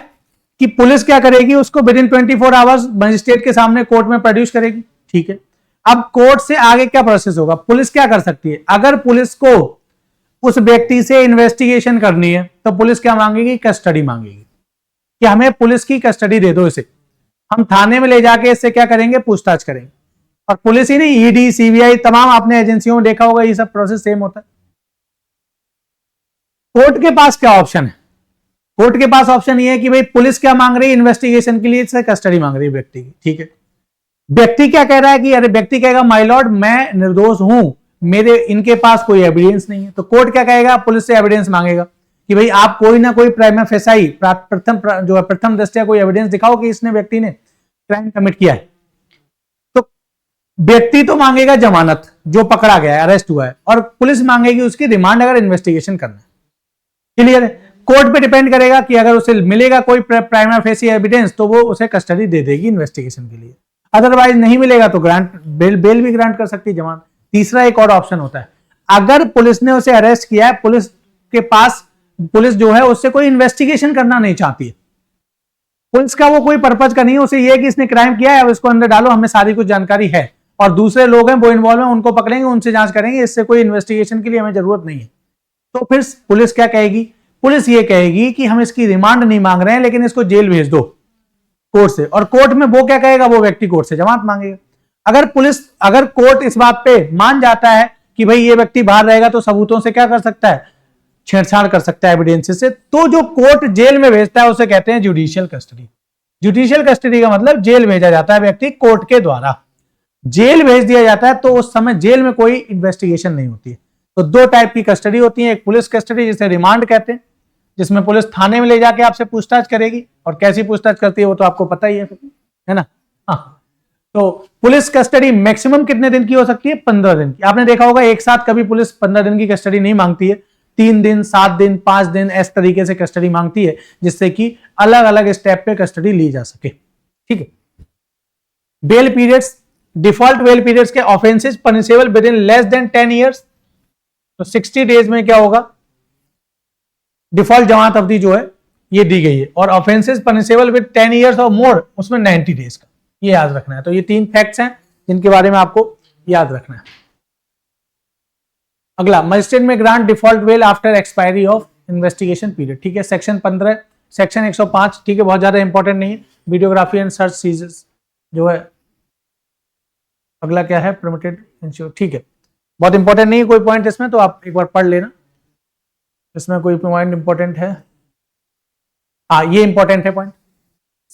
कि पुलिस क्या करेगी, उसको विद इन 24 आवर्स मजिस्ट्रेट के सामने कोर्ट में प्रोड्यूस करेगी, ठीक है। अब कोर्ट से आगे क्या प्रोसेस होगा, पुलिस क्या कर सकती है, अगर पुलिस को उस व्यक्ति से इन्वेस्टिगेशन करनी है तो पुलिस क्या मांगेगी, कस्टडी मांगेगी, कि हमें पुलिस की कस्टडी दे दो, इसे हम थाने में ले जाके इससे क्या करेंगे, पूछताछ करेंगे। और पुलिस ही नहीं, ईडी, सीबीआई, तमाम आपने एजेंसियों में देखा होगा, ये सब प्रोसेस सेम होता है। कोर्ट के पास क्या ऑप्शन है, कोर्ट के पास ऑप्शन ये है कि भाई पुलिस क्या मांग रही है, इन्वेस्टिगेशन के लिए इससे कस्टडी मांग रही है व्यक्ति की, ठीक है। व्यक्ति क्या कह रहा है कि अरे व्यक्ति कहेगा माय लॉर्ड मैं निर्दोष हूं, मेरे इनके पास कोई एविडेंस नहीं है। तो कोर्ट क्या कहेगा, पुलिस से एविडेंस मांगेगा कि भाई आप कोई ना कोई प्राइमा फेसाई, प्रथम दृष्टया कोई एविडेंस दिखाओ कि इसने व्यक्ति ने क्राइम कमिट किया है। तो व्यक्ति तो मांगेगा जमानत, जो पकड़ा गया है, अरेस्ट हुआ है, और पुलिस मांगेगी उसकी रिमांड, अगर इन्वेस्टिगेशन करना है। क्लियर है। कोर्ट पे डिपेंड करेगा कि अगर उसे मिलेगा कोई प्राइमा फेसी एविडेंस तो वो उसे कस्टडी दे देगी इन्वेस्टिगेशन के लिए, अदरवाइज नहीं मिलेगा तो ग्रांट बेल भी ग्रांट कर सकती है, जमानत। तीसरा एक और ऑप्शन होता है, अगर पुलिस ने उसे अरेस्ट किया है, पुलिस के पास, पुलिस जो है उससे कोई इन्वेस्टिगेशन करना नहीं चाहती है, पुलिस का वो कोई पर्पज का नहीं है, उसे ये है कि इसने क्राइम किया है, अब इसको अंदर डालो, हमें सारी कुछ जानकारी है, और दूसरे लोग हैं वो इन्वॉल्व हैं, उनको पकड़ेंगे, उनसे जांच करेंगे, इससे कोई इन्वेस्टिगेशन के लिए हमें जरूरत नहीं है। तो फिर पुलिस क्या कहेगी, पुलिस ये कहेगी कि हम इसकी रिमांड नहीं मांग रहे हैं, लेकिन इसको जेल भेज दो कोर्ट से। और कोर्ट में वो क्या कहेगा, वो व्यक्ति कोर्ट से जमानत मांगेगा। अगर कोर्ट इस बात पे मान जाता है कि भाई ये व्यक्ति बाहर रहेगा तो सबूतों से क्या कर सकता है, छेड़छाड़ कर सकता है एविडेंस से, तो जो कोर्ट जेल में भेजता है उसे कहते हैं जुडिशियल कस्टडी। जुडिशियल कस्टडी का मतलब जेल भेजा जाता है व्यक्ति कोर्ट के द्वारा, जेल भेज दिया जाता है, तो उस समय जेल में कोई इन्वेस्टिगेशन नहीं होती है। तो दो टाइप की कस्टडी होती है, एक पुलिस कस्टडी जिसे रिमांड कहते हैं, जिसमें पुलिस थाने में ले जाके आपसे पूछताछ करेगी, और कैसी पूछताछ करती है वो तो आपको पता ही है ना। हाँ, तो पुलिस कस्टडी मैक्सिमम कितने दिन की हो सकती है, 15 दिन की। आपने देखा होगा एक साथ कभी पुलिस 15 दिन की कस्टडी नहीं मांगती है, 3 दिन, 7 दिन, 5 दिन इस तरीके से कस्टडी मांगती है, जिससे कि अलग अलग स्टेप पे कस्टडी ली जा सके, ठीक है। Bail periods, default bail periods के offences punishable within less than 10 years, तो 60 डेज में क्या होगा, डिफॉल्ट जमानत अवधि जो है ये दी गई है, और ऑफेंसेस पनिशेबल विद 10 ईयर्स और मोर, उसमें 90 डेज का, ये याद रखना है। तो ये 3 फैक्ट्स हैं जिनके बारे में आपको याद रखना है। अगला, मजिस्ट्रेट में grant default bail after expiry of investigation period, ठीक है। सेक्शन 15, सेक्शन 105, ठीक है, बहुत ज्यादा इंपॉर्टेंट नहीं है। वीडियोग्राफी एंड सर्च सीजर्स जो है, अगला क्या है, परमिटेड इंश्योर, ठीक है, बहुत इंपॉर्टेंट नहीं है कोई पॉइंट इसमें, तो आप एक बार पढ़ लेना, इसमें कोई पॉइंट इंपॉर्टेंट है, हाँ ये इंपॉर्टेंट है पॉइंट।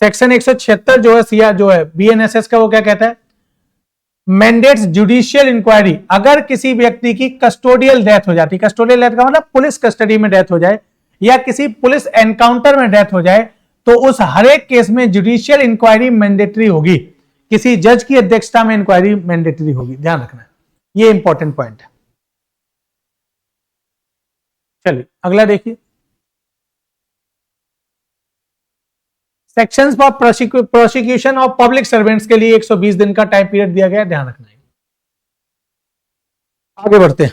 सेक्शन 176 जो है सीआर जो है बीएनएसएस का, वो क्या कहता है, मैंडेट्स जुडिशियल इंक्वायरी। अगर किसी व्यक्ति की कस्टोडियल डेथ हो जाती, कस्टोडियल डेथ का मतलब पुलिस कस्टडी में डेथ हो जाए या किसी पुलिस एनकाउंटर में डेथ हो जाए, तो उस हर एक केस में जुडिशियल इंक्वायरी मैंडेटरी होगी, किसी जज की अध्यक्षता में इंक्वायरी मैंडेटरी होगी, ध्यान रखना है, ये इंपॉर्टेंट पॉइंट है। चलिए अगला देखिए, sections for prosecution of public servants के लिए 120 दिन का टाइम पीरियड दिया गया है, ध्यान रखना है। आगे बढ़ते हैं,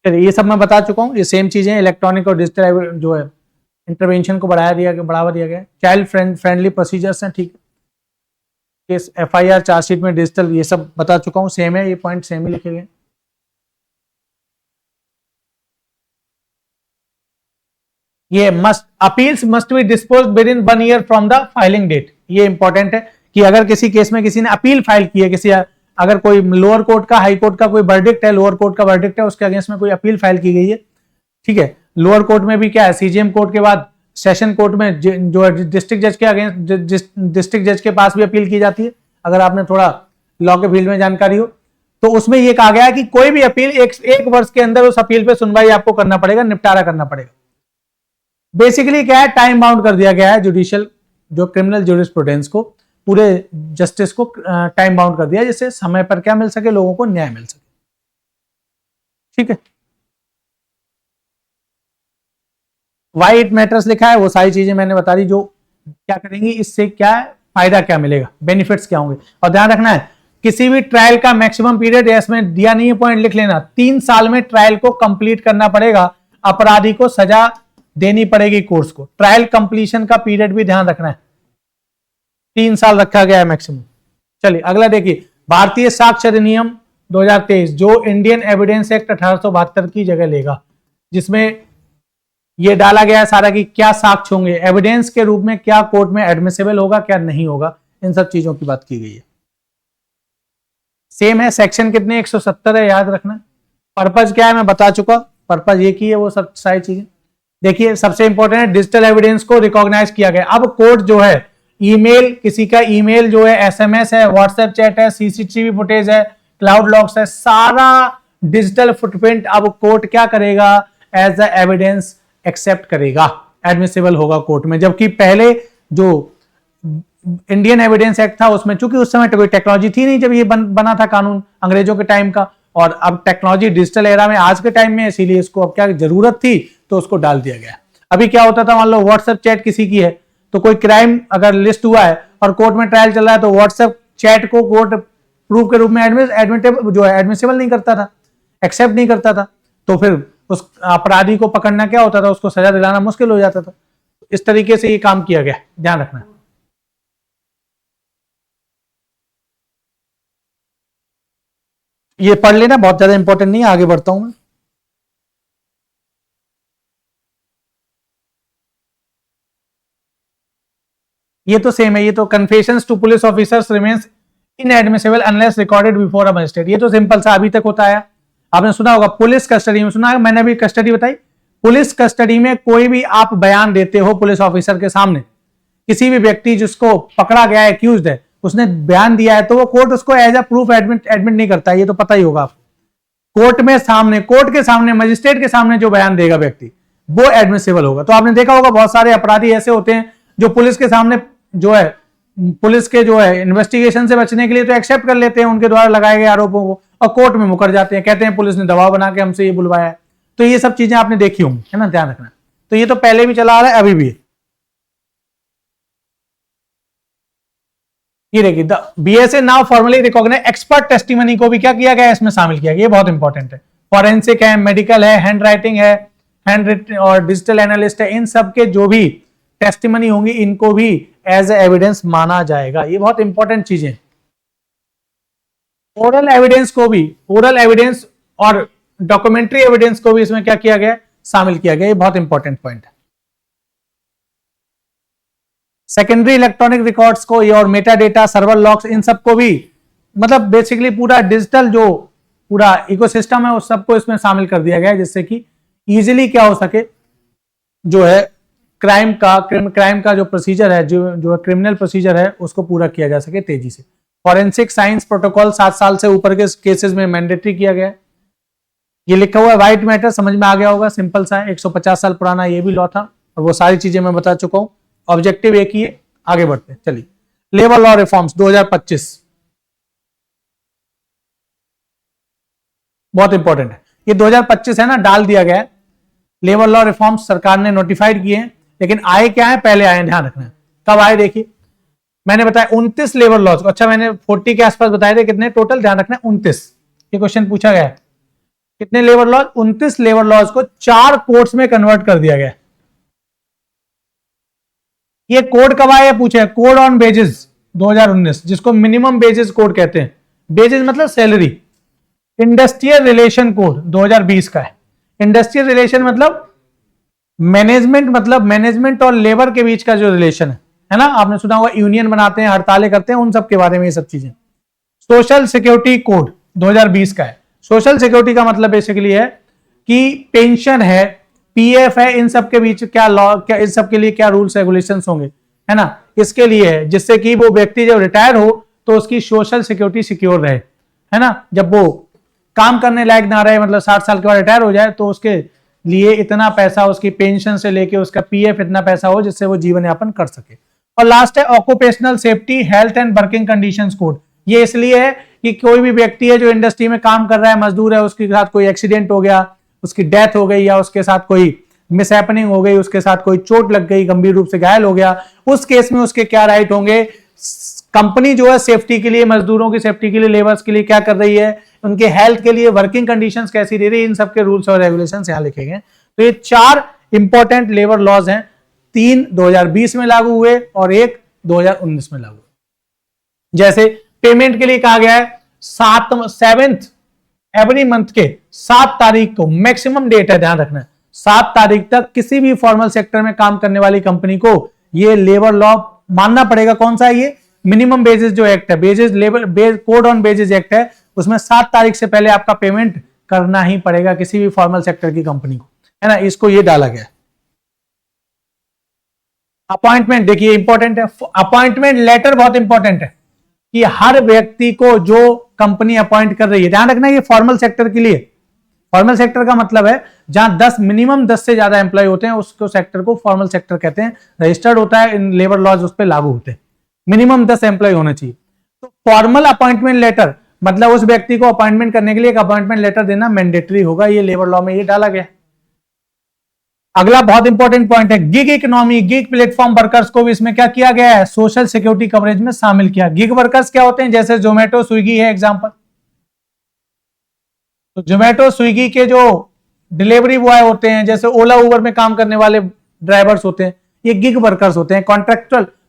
चलिए ये सब मैं बता चुका हूं, ये सेम चीजें इलेक्ट्रॉनिक और डिजिटल जो है इंटरवेंशन को बढ़ावा दिया गया। चाइल्ड फ्रेंडली प्रोसीजर्स हैं, ठीक है। केस एफआईआर चार्जशीट में डिजिटल, ये सब बता चुका हूं, सेम है, ये पॉइंट सेम ही लिखे गए। ये appeals must be disposed within 1 year from the filing date. ये इंपॉर्टेंट है कि अगर किसी केस में किसी ने अपील फाइल की है, किसी अगर कोई लोअर कोर्ट का, हाई कोर्ट का कोई वर्डिक्ट है, लोअर कोर्ट का वर्डिक्ट है, उसके अगेंस्ट में कोई अपील फाइल की गई है, ठीक है। लोअर कोर्ट में भी क्या है, सीजीएम कोर्ट के बाद सेशन कोर्ट में जो डिस्ट्रिक्ट जज के अगेंस्ट, डिस्ट्रिक्ट जज के पास भी अपील की जाती है, अगर आपने थोड़ा लॉ के फील्ड में जानकारी हो तो। उसमें यह कहा गया है कि कोई भी अपील एक वर्ष के अंदर उस अपील पे सुनवाई आपको करना पड़ेगा, निपटारा करना पड़ेगा। बेसिकली क्या है, टाइम बाउंड कर दिया गया है जुडिशियल, जो क्रिमिनल ज्यूरिस्प्रूडेंस को, पूरे जस्टिस को टाइम बाउंड कर दिया, जिससे समय पर क्या मिल सके, लोगों को न्याय मिल सके, ठीक है। वाई इट मैटर्स लिखा है, वो सारी चीजें मैंने बता दी, जो क्या करेंगी, इससे क्या फायदा क्या मिलेगा, बेनिफिट्स क्या होंगे। और ध्यान रखना है, किसी भी ट्रायल का मैक्सिमम पीरियड, इसमें दिया नहीं है पॉइंट, लिख लेना, 3 साल में ट्रायल को कंप्लीट करना पड़ेगा, अपराधी को सजा देनी पड़ेगी कोर्ट्स को। ट्रायल कंप्लीशन का पीरियड भी ध्यान रखना है, 3 साल रखा गया है मैक्सिमम। चलिए अगला देखिए, भारतीय साक्ष्य अधिनियम 2023 जो इंडियन एविडेंस एक्ट 1872 की जगह लेगा, जिसमें यह डाला गया है सारा कि क्या साक्ष्य होंगे, एविडेंस के रूप में क्या कोर्ट में एडमिसिबल होगा, क्या नहीं होगा, इन सब चीजों की बात की गई है। सेम है, सेक्शन कितने, 170 है, याद रखना। पर्पज क्या है मैं बता चुका, पर्पज ये की है, वो सब सारी चीजें देखिए। सबसे इंपॉर्टेंट है, डिजिटल एविडेंस को रिकॉग्नाइज किया गया। अब कोर्ट जो है, ईमेल, किसी का ईमेल जो है, एसएमएस है, व्हाट्सएप चैट है, सीसीटीवी फुटेज है, क्लाउड लॉग्स है, सारा डिजिटल फुटप्रिंट अब कोर्ट क्या करेगा, एज अ एविडेंस एक्सेप्ट करेगा, एडमिसिबल होगा कोर्ट में। जबकि पहले जो इंडियन एविडेंस एक्ट था, उसमें चूंकि उस समय कोई टेक्नोलॉजी थी नहीं जब ये बना था कानून, अंग्रेजों के टाइम का, और अब टेक्नोलॉजी डिजिटल एरा में आज के टाइम में, इसीलिए इसको अब क्या जरूरत थी तो उसको डाल दिया गया। अभी क्या होता था, मान लो व्हाट्सएप चैट किसी की है, तो कोई क्राइम अगर लिस्ट हुआ है और कोर्ट में ट्रायल चल रहा है, तो व्हाट्सएप चैट को कोर्ट प्रूफ के रूप में एडमिसिबल नहीं करता था, एक्सेप्ट नहीं करता था, तो फिर उस अपराधी को पकड़ना क्या होता था, उसको सजा दिलाना मुश्किल हो जाता था। इस तरीके से ये काम किया गया, ध्यान रखना। ये पढ़ लेना, बहुत ज्यादा इंपॉर्टेंट नहीं है, आगे बढ़ता हूं मैं। ये तो सेम है, ये तो confessions to police officers remains inadmissible unless recorded before a magistrate. ये तो सिंपल सा अभी तक होता है, आपने सुना होगा। पुलिस कस्टडी में सुना है, मैंने अभी कस्टडी बताई। पुलिस कस्टडी में कोई भी आप बयान देते हो पुलिस ऑफिसर के सामने, किसी भी व्यक्ति जिसको पकड़ा गया है, एक्यूज्ड है, उसने बयान दिया है, तो वो कोर्ट उसको एज अ प्रूफ एडमिट नहीं करता है, ये तो पता ही होगा आपको। कोर्ट में सामने, कोर्ट के सामने, मजिस्ट्रेट के सामने जो बयान देगा व्यक्ति, वो एडमिसिबल होगा। तो आपने देखा होगा बहुत सारे अपराधी ऐसे होते हैं जो पुलिस के सामने जो है, पुलिस के जो है इन्वेस्टिगेशन से बचने के लिए तो एक्सेप्ट कर लेते हैं उनके द्वारा लगाए गए आरोपों को, और कोर्ट में मुकर जाते हैं, कहते हैं पुलिस ने दबाव बना के हमसे ये बुलवाया है। तो ये सब चीजें आपने देखी होंगी, है ना, ध्यान रखना। तो ये तो पहले भी चला आ रहा है, अभी भी। ये देखिए, the BSA now formally recognise expert testimony को भी क्या किया गया है, इसमें शामिल किया गया। ये बहुत इंपॉर्टेंट है। फॉरेंसिक है, मेडिकल है, हैंड राइटिंग है, हैंड रिटन और डिजिटल एनालिस्ट है, इन सब के जो भी टेस्टिमनी होंगी, इनको भी एज ए एविडेंस माना जाएगा। ये बहुत इंपॉर्टेंट चीजें। ओरल एविडेंस को भी, ओरल एविडेंस और डॉक्यूमेंट्री एविडेंस को भी इसमें क्या किया गया, शामिल किया गया। ये बहुत इंपॉर्टेंट पॉइंट है। सेकेंडरी इलेक्ट्रॉनिक रिकॉर्ड्स को ये, और मेटा डेटा, सर्वर लॉग्स, इन सबको भी, मतलब बेसिकली पूरा डिजिटल जो पूरा इकोसिस्टम है उस सबको इसमें शामिल कर दिया गया है, जिससे कि इजीली क्या हो सके, जो है क्राइम का जो प्रोसीजर है, जो क्रिमिनल प्रोसीजर है, उसको पूरा किया जा सके तेजी से। फॉरेंसिक साइंस प्रोटोकॉल 7 साल से ऊपर के केसेस में मैंडेटरी किया गया है। ये लिखा हुआ है व्हाइट मैटर, समझ में आ गया होगा, सिंपल सा है, 150 साल पुराना ये भी लॉ था, और वो सारी चीजें मैं बता चुका हूं। ऑब्जेक्टिव एक ही है, आगे बढ़ते हैं। चलिए, लेबर लॉ रिफॉर्म्स 2025 बहुत इंपॉर्टेंट है। ये 2025 है ना, डाल दिया गया है। लेबर लॉ रिफॉर्म्स सरकार ने नोटिफाइड किए हैं, लेकिन आए क्या है, पहले आए, ध्यान रखना है। कब आए देखिए, मैंने बताया 29 लेबर लॉज को, अच्छा मैंने 40 के आसपास बताए थे, कितने टोटल, ध्यान रखना है 29। ये क्वेश्चन पूछा गया है, कितने लेबर लॉज, 29 लेबर लॉज को 4 कोर्ट्स में कन्वर्ट कर दिया गया। ये कोड कब आया पूछे, कोड ऑन वेजेस 2019, जिसको मिनिमम वेजेस कोड कहते हैं। वेजेस मतलब सैलरी। इंडस्ट्रियल रिलेशन कोड 2020 का है। इंडस्ट्रियल रिलेशन मतलब मैनेजमेंट और लेबर के बीच का जो रिलेशन है ना, आपने सुना होगा यूनियन बनाते हैं, हड़तालें करते हैं, उन सब के बारे में ये सब चीजें। सोशल सिक्योरिटी कोड 2020 का है। सोशल सिक्योरिटी का मतलब बेसिकली है कि पेंशन है, पीएफ है, इन सब के बीच क्या लॉ, क्या इन सब के लिए क्या रूल्स रेगुलेशंस होंगे, है ना, इसके लिए है, जिससे कि वो व्यक्ति जब रिटायर हो तो उसकी सोशल सिक्योरिटी सिक्योर रहे, है ना। जब वो काम करने लायक ना रहे, मतलब 60 साल के बाद रिटायर हो जाए, तो उसके लिए इतना पैसा, उसकी पेंशन से लेके उसका पीएफ इतना पैसा हो जिससे वो जीवन यापन कर सके। और लास्ट है occupational safety health and working conditions code. ये इसलिए है कि कोई भी व्यक्ति है जो इंडस्ट्री में काम कर रहा है, मजदूर है, उसके साथ कोई एक्सीडेंट हो गया, उसकी डेथ हो गई, या उसके साथ कोई मिसहैपनिंग हो गई, उसके साथ कोई चोट लग गई, गंभीर रूप से घायल हो गया, उस केस में उसके क्या राइट होंगे। कंपनी जो है सेफ्टी के लिए, मजदूरों की सेफ्टी के लिए, लेबर्स के लिए क्या कर रही है, उनके हेल्थ के लिए वर्किंग कंडीशंस कैसी दे रही है, इन सबके रूल्स और रेगुलेशंस यहां लिखे गए। तो ये 4 इंपॉर्टेंट लेबर लॉज हैं, 3 2020 में लागू हुए और 1 2019 में लागू। जैसे पेमेंट के लिए कहा गया है 7th एवरी मंथ के 7 तारीख को मैक्सिमम डेट है, ध्यान रखना है, 7 तारीख तक किसी भी फॉर्मल सेक्टर में काम करने वाली कंपनी को ये लेबर लॉ मानना पड़ेगा। कौन सा है ये, मिनिमम वेजेस जो एक्ट है, wages labour code on wages act है, उसमें 7 तारीख से पहले आपका पेमेंट करना ही पड़ेगा किसी भी फॉर्मल सेक्टर की कंपनी को, है ना, इसको ये डाला गया। अपॉइंटमेंट देखिए इंपॉर्टेंट है, अपॉइंटमेंट लेटर बहुत इंपॉर्टेंट है कि हर व्यक्ति को जो कंपनी अपॉइंट कर रही है, ध्यान रखना ये फॉर्मल सेक्टर के लिए। फॉर्मल सेक्टर का मतलब है जहां मिनिमम 10 से ज्यादा एम्प्लॉय होते हैं, उसको सेक्टर को फॉर्मल सेक्टर कहते हैं। रजिस्टर्ड होता है, इन लेबर लॉज उस पर लागू होते हैं, मिनिमम 10 एम्प्लॉय होने चाहिए। तो फॉर्मल अपॉइंटमेंट लेटर मतलब उस व्यक्ति को अपॉइंटमेंट करने के लिए एक अपॉइंटमेंट लेटर देना मैंडेटरी होगा, ये लेबर लॉ में ये डाला गया। अगला बहुत इंपॉर्टेंट पॉइंट है gig economy, gig platform workers को भी इसमें क्या किया गया है, सोशल सिक्योरिटी कवरेज में शामिल किया। गिग वर्कर्स क्या होते हैं, जैसे जोमेटो स्विगी है एग्जांपल, तो जोमेटो स्विगी के जो डिलीवरी बॉय होते हैं, जैसे ओला उबर में काम करने वाले ड्राइवर्स होते हैं, ये गिग वर्कर्स होते हैं।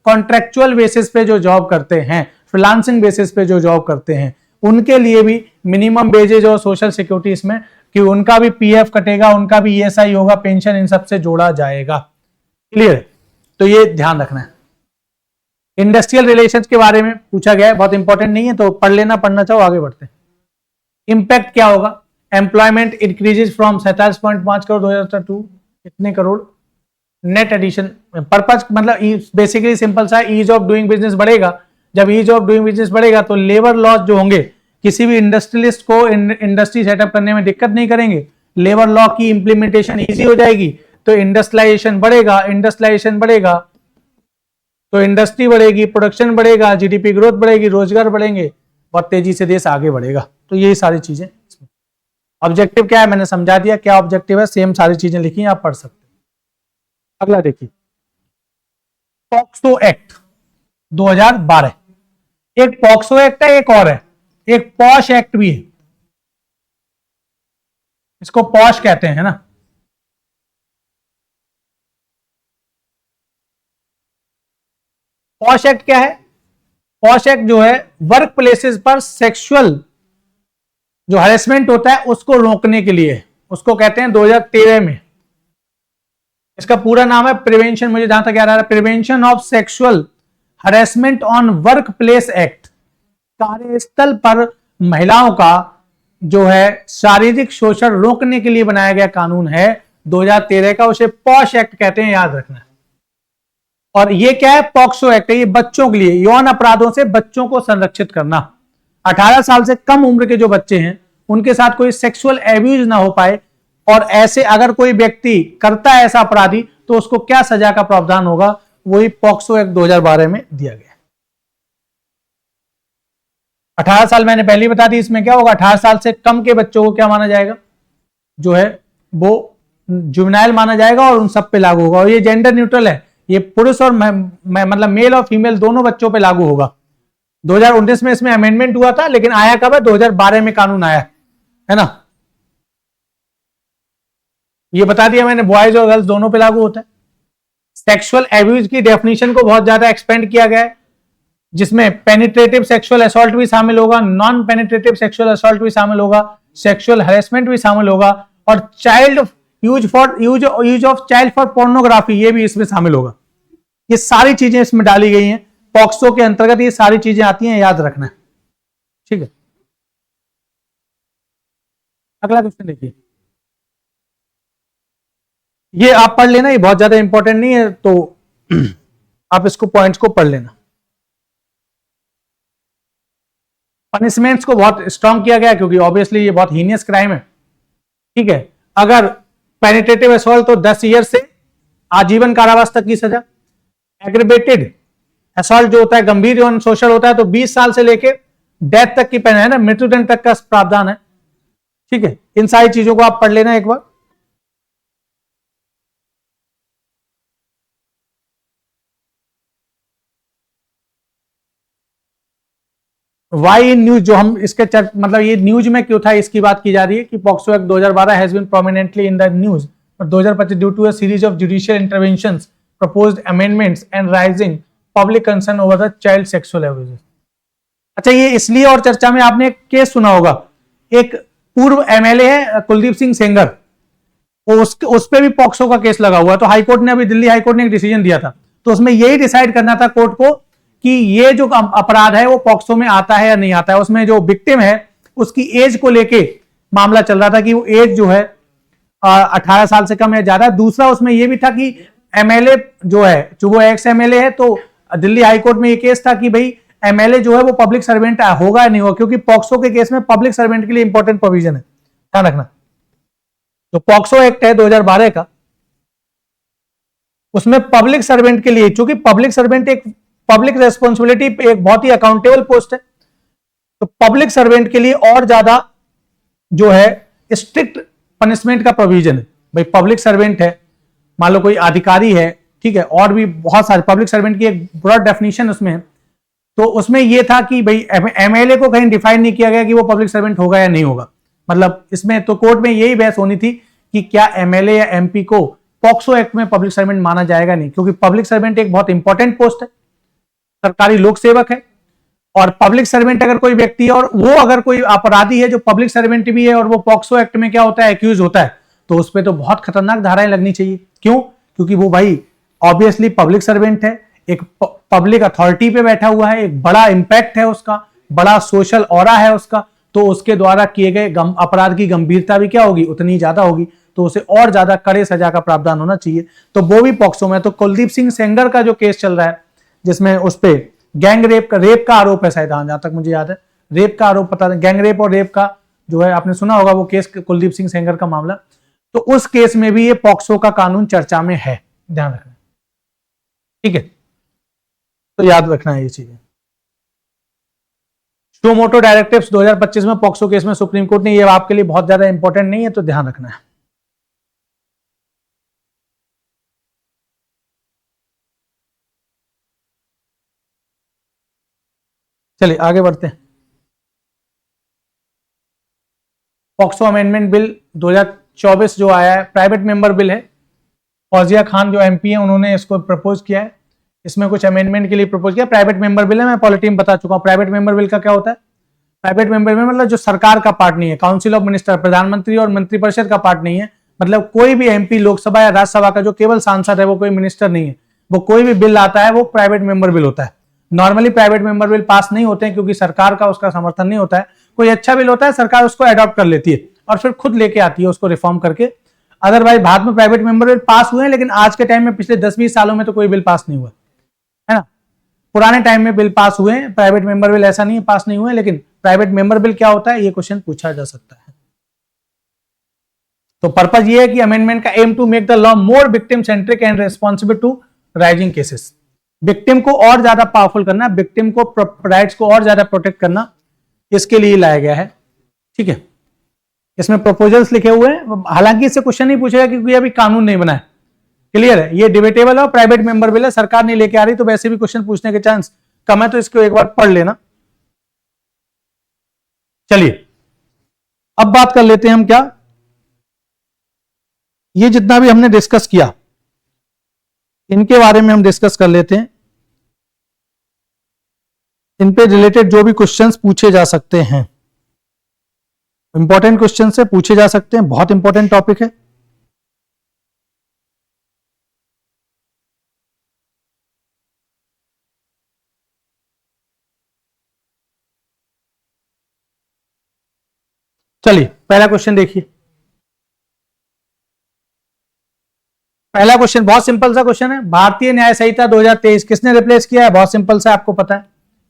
कॉन्ट्रेक्चुअल बेसिस पे जो जॉब करते हैं, फ्रीलांसिंग बेसिस पे जो जॉब करते हैं, उनके लिए भी मिनिमम वेजेज और सोशल सिक्योरिटी इसमें, कि उनका भी पीएफ कटेगा, उनका भी ईएसआई होगा, पेंशन इन सब से जोड़ा जाएगा। क्लियर, तो ये ध्यान रखना है। इंडस्ट्रियल रिलेशंस के बारे में पूछा गया है, बहुत इंपॉर्टेंट नहीं है तो पढ़ लेना, पढ़ना चाहो आगे बढ़ते हैं। इंपैक्ट क्या होगा, employment increases from 47.5 crore 2000 to कितने करोड़ नेट एडिशन। पर्पज मतलब बेसिकली सिंपल सा, ईज ऑफ डूइंग बिजनेस बढ़ेगा। जब ईज ऑफ डूइंग बिजनेस बढ़ेगा तो लेबर लॉस जो होंगे, किसी भी इंडस्ट्रियलिस्ट को इंडस्ट्री सेटअप करने में दिक्कत नहीं करेंगे, लेबर लॉ की इंप्लीमेंटेशन इजी हो जाएगी, तो इंडस्ट्रियलाइजेशन बढ़ेगा। इंडस्ट्रियलाइजेशन बढ़ेगा तो इंडस्ट्री बढ़ेगी, प्रोडक्शन बढ़ेगा, जीडीपी ग्रोथ बढ़ेगी, रोजगार बढ़ेंगे, बहुत तेजी से देश आगे बढ़ेगा। तो यही सारी चीजें। ऑब्जेक्टिव क्या है मैंने समझा दिया, क्या ऑब्जेक्टिव है, सेम सारी चीजें लिखी हैं, आप पढ़ सकते हैं। अगला देखिए, पॉक्सो एक्ट 2012। एक पॉक्सो एक्ट है, एक और है, एक पॉश एक्ट भी है, इसको पॉश कहते हैं, है ना। पॉश एक्ट क्या है, पॉश एक्ट जो है वर्क प्लेसेस पर सेक्सुअल जो हरेसमेंट होता है उसको रोकने के लिए, उसको कहते हैं 2013 में। इसका पूरा नाम है प्रिवेंशन, मुझे जहां तक याद आ रहा है, prevention of sexual harassment on work place act. कार्यस्थल पर महिलाओं का जो है शारीरिक शोषण रोकने के लिए बनाया गया कानून है 2013 का, उसे पॉश एक्ट कहते हैं, याद रखना। और ये क्या है, पॉक्सो एक्ट है, ये बच्चों के लिए, यौन अपराधों से बच्चों को संरक्षित करना। 18 साल से कम उम्र के जो बच्चे हैं उनके साथ कोई सेक्सुअल एब्यूज ना हो पाए, और ऐसे अगर कोई व्यक्ति करता है ऐसा अपराधी तो उसको क्या सजा का प्रावधान होगा, वही पॉक्सो एक्ट 2012 में दिया गया। 18 साल मैंने पहले ही बता दी, इसमें क्या होगा, 18 साल से कम के बच्चों को क्या माना जाएगा, जो है वो जुवेनाइल माना जाएगा और उन सब पे लागू होगा। और ये जेंडर न्यूट्रल है, ये पुरुष और मतलब मेल और फीमेल दोनों बच्चों पे लागू होगा। 2019 में इसमें अमेंडमेंट हुआ था, लेकिन आया कब है, 2012 में कानून आया है ना। ये बता दिया मैंने, बॉयज और गर्ल्स दोनों पे लागू होता है। सेक्सुअल एब्यूज की डेफिनेशन को बहुत ज्यादा एक्सपेंड किया गया है, जिसमें पेनिट्रेटिव सेक्सुअल असॉल्ट भी शामिल होगा, नॉन पेनिट्रेटिव सेक्सुअल असॉल्ट भी शामिल होगा, सेक्सुअल हैरेसमेंट भी शामिल होगा, और child use of child for pornography ये भी इसमें शामिल होगा। ये सारी चीजें इसमें डाली गई हैं, पॉक्सो के अंतर्गत ये सारी चीजें आती हैं, याद रखना है। ठीक है, अगला क्वेश्चन देखिए, ये आप पढ़ लेना, ये बहुत ज्यादा इंपॉर्टेंट नहीं है, तो आप इसको पॉइंट्स को पढ़ लेना। पनिशमेंट्स को बहुत स्ट्रांग किया गया क्योंकि ऑब्वियसली ये बहुत हीनियस क्राइम है। ठीक है, अगर पेनिट्रेटिव असॉल्ट तो 10 ईयर से आजीवन कारावास तक की सजा, एग्रीवेटेड असॉल्ट जो होता है गंभीर एवं शोषण होता है तो 20 साल से लेके डेथ तक की पेन है ना, मृत्युदंड तक का प्रावधान है। ठीक है, इन सारी चीजों को आप पढ़ लेना एक बार। वाई इन न्यूज, जो हम इसके मतलब ये न्यूज में क्यों था इसकी बात की जा रही है कि POCSO act 2012 has been prominently in the news but 2025 due to a series of judicial interventions, proposed amendments and rising public concern over the child sexual abuse. अच्छा, ये इसलिए और चर्चा में, आपने एक केस सुना होगा, एक पूर्व एमएलए है कुलदीप सिंह सेंगर, उस पे भी पॉक्सो का केस लगा हुआ है। तो हाईकोर्ट ने, अभी दिल्ली हाईकोर्ट ने एक डिसीजन दिया था, तो उसमें यही डिसाइड करना था कोर्ट को कि ये जो अपराध है वो पॉक्सो में आता है या नहीं आता है। उसमें जो विक्टिम है उसकी एज को लेके मामला चल रहा था कि वो एज जो है 18 साल से कम या ज्यादा। दूसरा उसमें यह भी था कि एमएलए जो है, जो वो एक्स एमएलए है, तो दिल्ली हाईकोर्ट में ये केस था कि भाई एमएलए जो है वो पब्लिक सर्वेंट होगा या नहीं होगा, क्योंकि पॉक्सो के केस में पब्लिक सर्वेंट के लिए इंपॉर्टेंट प्रोविजन है, ध्यान रखना। तो पॉक्सो एक्ट है 2012 का, उसमें पब्लिक सर्वेंट के लिए, चूंकि पब्लिक सर्वेंट एक पब्लिक रेस्पॉन्सिबिलिटी, एक बहुत ही अकाउंटेबल पोस्ट है, तो पब्लिक सर्वेंट के लिए और ज्यादा जो है स्ट्रिक्ट पनिशमेंट का प्रोविजन है। भाई पब्लिक सर्वेंट है, मान लो कोई अधिकारी है, ठीक है, और भी बहुत सारे पब्लिक सर्वेंट की एक ब्रॉड डेफिनेशन उसमें है। तो उसमें यह था कि भाई एमएलए को कहीं डिफाइन नहीं किया गया कि वो पब्लिक सर्वेंट होगा या नहीं होगा। मतलब इसमें तो कोर्ट में यही बहस होनी थी कि क्या एमएलए या एमपी को पॉक्सो एक्ट में पब्लिक सर्वेंट माना जाएगा नहीं, क्योंकि पब्लिक सर्वेंट एक बहुत इंपॉर्टेंट पोस्ट है, सरकारी लोक सेवक है। और पब्लिक सर्वेंट अगर कोई व्यक्ति है और वो अगर कोई अपराधी है जो पब्लिक सर्वेंट भी है और वो पॉक्सो एक्ट में क्या होता है, एक्यूज होता है, तो उस पर तो बहुत खतरनाक धाराएं लगनी चाहिए। क्यों? क्योंकि वो भाई ऑब्वियसली पब्लिक सर्वेंट है, एक पब्लिक अथॉरिटी पे बैठा हुआ है, एक बड़ा इंपैक्ट है उसका, बड़ा सोशल ऑरा है उसका, तो उसके द्वारा किए गए अपराध की गंभीरता भी क्या होगी, उतनी ज्यादा होगी, तो उसे और ज्यादा कड़े सजा का प्रावधान होना चाहिए। तो वो भी पॉक्सो में। तो कुलदीप सिंह सेंगर का जो केस चल रहा है, जिसमें उस पर गैंग रेप का आरोप है शायद, जहां तक मुझे याद है, रेप का आरोप, पता नहीं, गैंग रेप और रेप का जो है, आपने सुना होगा वो केस, कुलदीप सिंह सेंगर का मामला। तो उस केस में भी ये पॉक्सो का कानून चर्चा में है, ध्यान रखना। ठीक है, तो याद रखना है ये चीजें। शो मोटो डायरेक्टिव्स 2025 में पॉक्सो केस में सुप्रीम कोर्ट ने, ये आपके लिए बहुत ज्यादा इंपॉर्टेंट नहीं है, तो ध्यान रखना है। चलिए आगे बढ़ते हैं। पॉक्सो अमेंडमेंट बिल 2024 जो आया है, प्राइवेट मेंबर बिल है। फौजिया खान जो एमपी है उन्होंने इसको प्रपोज किया है, इसमें कुछ अमेंडमेंट के लिए प्रपोज किया। प्राइवेट मेंबर बिल है, मैं पॉलिटी में बता चुका हूं। प्राइवेट मेंबर बिल का क्या होता है? प्राइवेट मेंबर बिल मतलब जो सरकार का पार्ट नहीं है, काउंसिल ऑफ मिनिस्टर, प्रधानमंत्री और मंत्रिपरिषद का पार्ट नहीं है। मतलब कोई भी एमपी लोकसभा या राज्यसभा का जो केवल सांसद है, वो कोई मिनिस्टर नहीं है, वो कोई भी बिल आता है वो प्राइवेट मेंबर बिल होता है। Normally private member bill pass नहीं होते हैं क्योंकि सरकार का उसका समर्थन नहीं होता है। कोई अच्छा बिल होता है, सरकार उसको अडॉप्ट कर लेती है और फिर खुद लेके आती है उसको रिफॉर्म करके। अदरवाइज भारत में प्राइवेट मेंबर बिल पास हुए हैं, लेकिन आज के टाइम में पिछले 10-20 सालों में तो कोई बिल पास नहीं हुआ है ना। पुराने टाइम में बिल पास हुए हैं, प्राइवेट मेंबर बिल ऐसा नहीं पास नहीं हुए, लेकिन प्राइवेट मेंबर बिल क्या होता है ये क्वेश्चन पूछा जा सकता है। तो पर्पज ये है कि अमेंडमेंट का aim to make the law more victim centric and responsible to rising cases. Victim को और ज्यादा पावरफुल करना, विक्टिम को राइट्स को और ज्यादा प्रोटेक्ट करना, इसके लिए लाया गया है। ठीक है, इसमें प्रपोजल्स लिखे हुए हैं। हालांकि इससे क्वेश्चन नहीं पूछेगा क्योंकि अभी कानून नहीं बना है। क्लियर है, ये डिबेटेबल है, प्राइवेट मेंबर बिल है, सरकार नहीं लेके आ रही, तो वैसे भी क्वेश्चन पूछने के चांस कम है, तो इसको एक बार पढ़ लेना। चलिए अब बात कर लेते हैं हम, क्या, ये जितना भी हमने डिस्कस किया इनके बारे में हम डिस्कस कर लेते हैं। इन पे रिलेटेड जो भी क्वेश्चंस पूछे जा सकते हैं, इंपॉर्टेंट क्वेश्चन से पूछे जा सकते हैं, बहुत इंपॉर्टेंट टॉपिक है। चलिए पहला क्वेश्चन देखिए। पहला क्वेश्चन बहुत सिंपल सा क्वेश्चन है। भारतीय न्याय संहिता 2023 किसने रिप्लेस किया है? बहुत सिंपल सा, आपको पता है,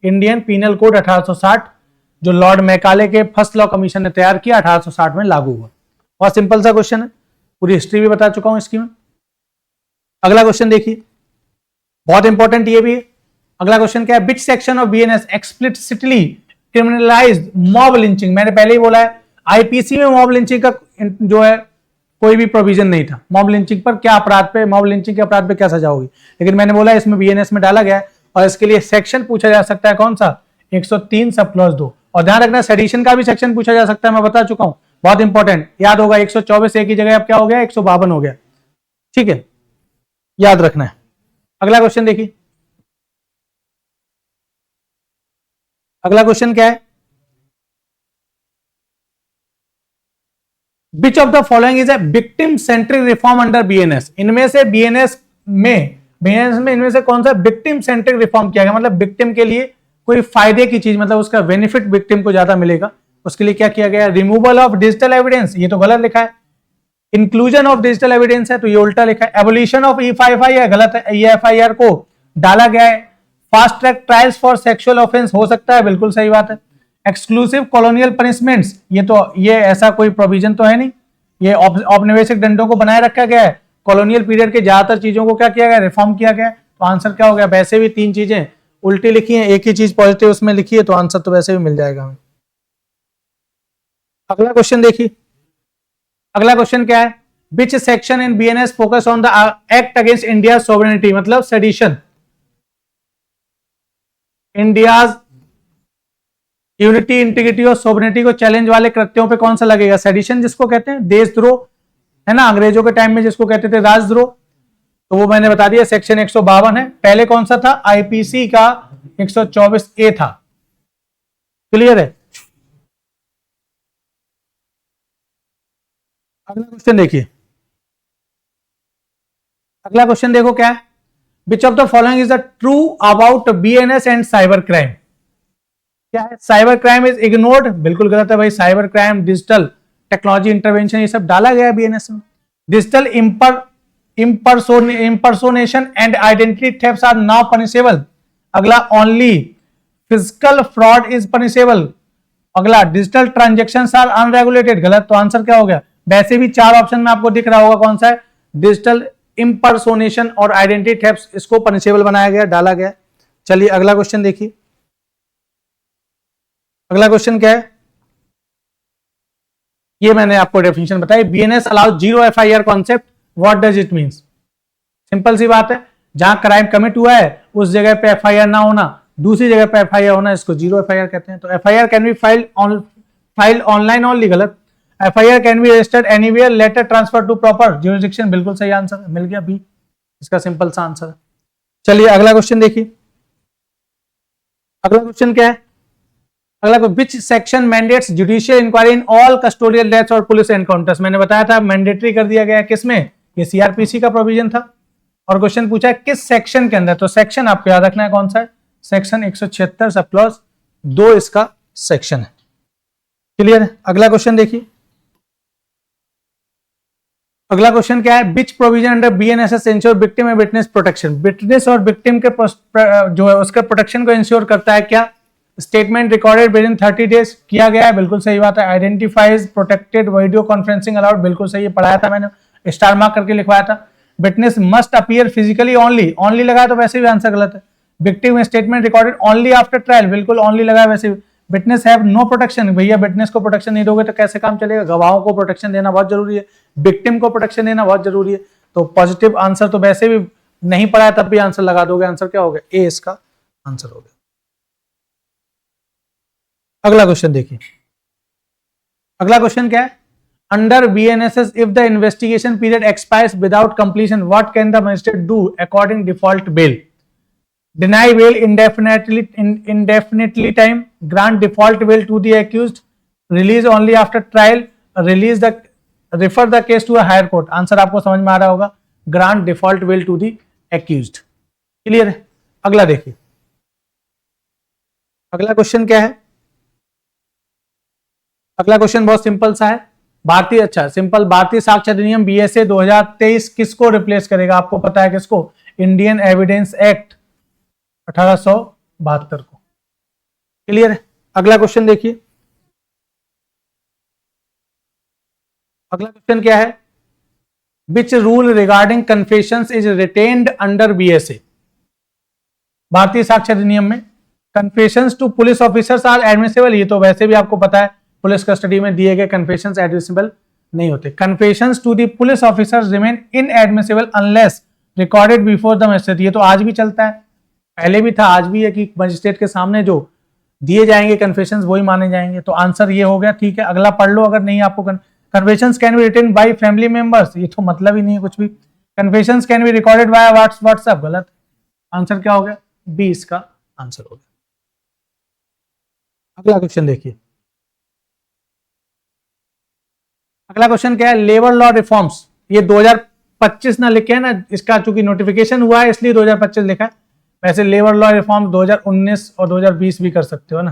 इंडियन पीनल कोड 1860, जो लॉर्ड मैकाले के फर्स्ट लॉ कमीशन ने तैयार किया, 1860 में लागू हुआ। बहुत सिंपल सा क्वेश्चन है, पूरी हिस्ट्री भी बता चुका हूं इसकी मैं। अगला क्वेश्चन देखिए, बहुत इंपॉर्टेंट ये भी है। अगला क्वेश्चन क्या है? Which section of BNS explicitly criminalised mob lynching? मैंने पहले ही बोला है, आईपीसी में मॉब लिंचिंग का जो है कोई भी प्रोविजन नहीं था। मॉब लिंचिंग पर क्या अपराध पे, मॉब लिंचिंग के अपराध पे क्या सजा होगी, लेकिन मैंने बोला इसमें बीएनएस में डाला गया है, और इसके लिए सेक्शन पूछा जा सकता है कौन सा? 103 सब क्लॉज 2। और ध्यान रखना सेडिशन का भी सेक्शन पूछा जा सकता है, मैं बता चुका हूं, बहुत इंपॉर्टेंट, याद होगा। 124 ए की जगह अब क्या हो गया? 152 हो गया, ठीक है, याद रखना है। अगला क्वेश्चन देखिए, अगला क्वेश्चन क्या है? Which of the following is a victim centric reform under BNS? इनमें से बीएनएस में इनमें से कौन सा विक्टिम सेंट्रिक रिफॉर्म किया गया? मतलब विक्टिम के लिए कोई फायदे की चीज, मतलब उसका बेनिफिट विक्टिम को ज्यादा मिलेगा, उसके लिए क्या किया गया? रिमूवल ऑफ डिजिटल एविडेंस, ये तो गलत लिखा है। इंक्लूजन ऑफ डिजिटल एविडेंस है, तो ये उल्टा लिखा है। एबोलिशन ऑफ E5I गलत है, ये एफआईआर को डाला गया है। Fast track trials for sexual offence हो सकता है, बिल्कुल सही बात है। एक्सक्लूसिव कॉलोनियल पनिशमेंट्स, ये ऐसा कोई प्रोविजन तो है नहीं, ये औपनिवेशिक दंडों को बनाए रखा गया है। कॉलोनियल पीरियड के ज्यादातर चीजों को क्या किया गया? रिफॉर्म किया गया। तो आंसर क्या हो गया? वैसे भी तीन चीजें उल्टी लिखी है, एक ही चीज पॉजिटिव उसमें लिखी है, तो आंसर तो वैसे भी मिल जाएगा हमें। अगला क्वेश्चन देखिए, अगला क्वेश्चन क्या है? Which section in BNS focus on the act against India sovereignty, मतलब सेडिशन, इंडियाज यूनिटी, इंटीग्रिटी और सोवरेनिटी को चैलेंज वाले कृत्यों पे कौन सा लगेगा? सेडिशन जिसको कहते हैं, देशद्रोह है ना, अंग्रेजों के टाइम में जिसको कहते थे राजद्रोह, तो वो मैंने बता दिया सेक्शन 152 है। पहले कौन सा था? आईपीसी का 124A था। क्लियर है? अगला क्वेश्चन देखिए, अगला क्वेश्चन देखो क्या है? Which of the following is the true about BNS and cyber crime? क्या है? साइबर क्राइम इज इग्नोर्ड, बिल्कुल गलत है भाई। Cyber crime, digital technology intervention, ये सब डाला गया है बीएनएस में। Digital impersonation and identity thefts are now punishable. अगला only physical fraud is punishable. अगला डिजिटल ट्रांजेक्शंस आर अनरेगुलेटेड, गलत। तो आंसर क्या हो गया? वैसे भी चार ऑप्शन में आपको दिख रहा होगा कौन सा है? डिजिटल इंपर्सोनेशन और आइडेंटिटी थेफ्ट, इसको पनिशेबल बनाया गया, डाला गया। चलिए अगला क्वेश्चन देखिए, अगला क्वेश्चन क्या है? ये मैंने आपको डेफिनेशन बताई। BNS allows zero FIR concept, what does it means? Simple सी बात है, जहां क्राइम कमिट हुआ है उस जगह पे एफआईआर ना होना, दूसरी जगह पे एफआईआर होना, इसको जीरो एफआईआर कहते हैं। तो FIR can be file online only, गलत। FIR can be registered anywhere, later transfer to proper jurisdiction, बिल्कुल सही आंसर मिल गया बी, इसका सिंपल सा आंसर है। चलिए अगला क्वेश्चन देखिए, अगला क्वेश्चन क्या है? अगला which section mandates judicial inquiry in all custodial deaths और पुलिस एनकाउंटर्स? मैंने बताया था मैंडेटरी कर दिया गया है, किसमें? ये सीआरपीसी का प्रोविजन था। और क्वेश्चन पूछा है किस सेक्शन के अंदर, तो सेक्शन आपको याद रखना है कौन सा है? सेक्शन 176 सब क्लॉज 2 इसका सेक्शन है। क्लियर है? अगला क्वेश्चन देखिए, अगला क्वेश्चन क्या है? विच provision under BNSS ensure victim and witness protection? Witness और विक्टिम के जो है उसका प्रोटेक्शन को इंश्योर करता है क्या? Statement recorded with in 30 days, किया गया है, बिल्कुल सही बात है। Identifies protected, video conferencing allowed, बिल्कुल सही है, पढ़ाया था मैंने, स्टार मार्क करके लिखवाया था। Witness must appear physically only, only लगाया तो वैसे भी आंसर गलत है। Victim statement recorded only after trial, बिल्कुल ओनली लगाया वैसे भी। विटनेस हैव नो प्रोटेक्शन, भैया विटनेस को प्रोटेक्शन नहीं दोगे तो कैसे काम चलेगा? गवाहों को प्रोटेक्शन देना बहुत जरूरी है, विक्टिम को प्रोटेक्शन देना बहुत जरूरी है। तो पॉजिटिव आंसर तो वैसे भी नहीं पढ़ा है तब भी आंसर लगा दोगे, आंसर क्या हो गया? ए इसका आंसर हो गया। अगला क्वेश्चन देखिए, अगला क्वेश्चन क्या है? Under BNSS, if the investigation period expires without completion, what can the magistrate do according default bail? Deny bail indefinitely time, grant default bail to the accused, release only after trial, refer the case to a higher court. Answer आपको समझ में आ रहा होगा, grant default bail to the accused. Clear है? अगला देखिए, अगला question क्या है? अगला क्वेश्चन बहुत सिंपल सा है. भारतीय साक्ष्य अधिनियम BSA 2023 किसको रिप्लेस करेगा? आपको पता है किसको? इंडियन एविडेंस एक्ट 1872 को. क्लियर है? अगला क्वेश्चन देखिए, अगला क्वेश्चन क्या है? Which rule regarding confessions is retained under BSA? Bharatiya Sakshya Adhiniyam में confessions to police officers are admissible. ये तो वैसे भी आपको पता है, पुलिस कस्टडी में दिए गए कन्फेशंस एडमिसिबल नहीं होते. Confessions to the police officers remain inadmissible unless recorded before the magistrate. ये तो आज भी चलता है, पहले भी था, आज भी है कि मजिस्ट्रेट के सामने जो दिए जाएंगे कन्फेशंस वही माने जाएंगे. तो आंसर ये हो गया. ठीक है, अगला पढ़ लो अगर नहीं आपको. Confessions can be written by family members. ये तो मतलब ही नहीं है कुछ भी. Confessions can be recorded by WhatsApp. गलत. आंसर क्या हो गया? बी इसका आंसर हो गया. अगला क्वेश्चन देखिए, अगला क्वेश्चन क्या है? Labour law reforms. ये 2025 ना लिखे है ना, इसका चूंकि नोटिफिकेशन हुआ है इसलिए 2025 लिखा है. वैसे लेबर लॉ रिफॉर्म 2019 और 2020 भी कर सकते हो ना.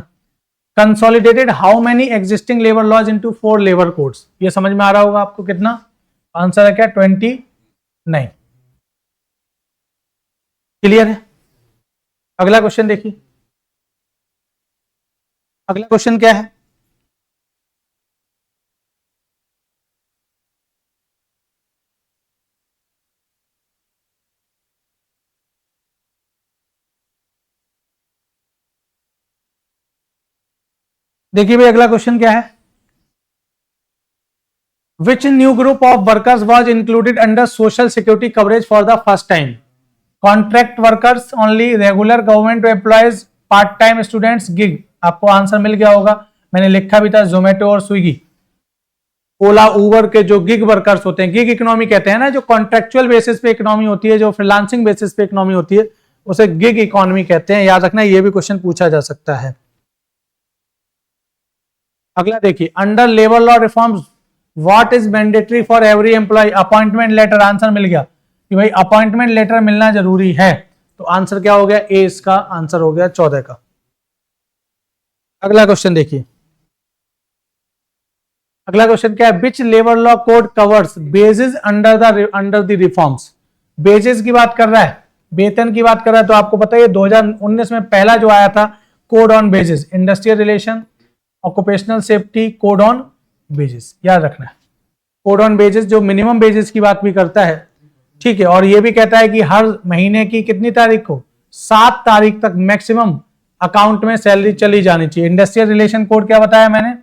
Consolidated how many existing labour laws into 4 labour codes. ये समझ में आ रहा होगा आपको. कितना? आंसर है क्या? 29. क्लियर है? अगला क्वेश्चन देखिए, अगला क्वेश्चन क्या है? देखिए भाई, अगला क्वेश्चन क्या है? Which new group of workers was included under social security coverage for the first time? Contract workers only, regular government employees, part time students, gig. आपको आंसर मिल गया होगा, मैंने लिखा भी था. जोमेटो और स्विगी, ओला, उबर के जो गिग वर्कर्स होते हैं, गिग इकोनॉमी कहते हैं ना, जो कॉन्ट्रेक्चुअल बेसिस पे इकोनॉमी होती है, जो फ्रीलांसिंग बेसिस पे इकोनॉमी होती है, उसे गिग इकोनॉमी कहते हैं. याद रखना, ये भी क्वेश्चन पूछा जा सकता है. अगला देखिए, under labour law reforms what is mandatory for every employ? Appointment letter. Answer मिल गया कि भाई अपॉइंटमेंट लेटर मिलना जरूरी है. तो आंसर क्या हो गया? ए इसका आंसर हो गया 14 का. अगला क्वेश्चन देखिए, अगला क्वेश्चन क्या है? Which labour law code covers basis under the reforms? Basis की बात कर रहा है, वेतन की बात कर रहा है. तो आपको पता है 2019 में पहला जो आया था code on basis, industrial relation, occupational safety, code on basis. याद रखना है, कोड ऑन बेसिस जो मिनिमम बेसिस की बात भी करता है. ठीक है, और ये भी कहता है कि हर महीने की कितनी तारीख को? 7 तारीख तक मैक्सिमम अकाउंट में सैलरी चली जानी चाहिए. इंडस्ट्रियल रिलेशन कोड क्या बताया मैंने?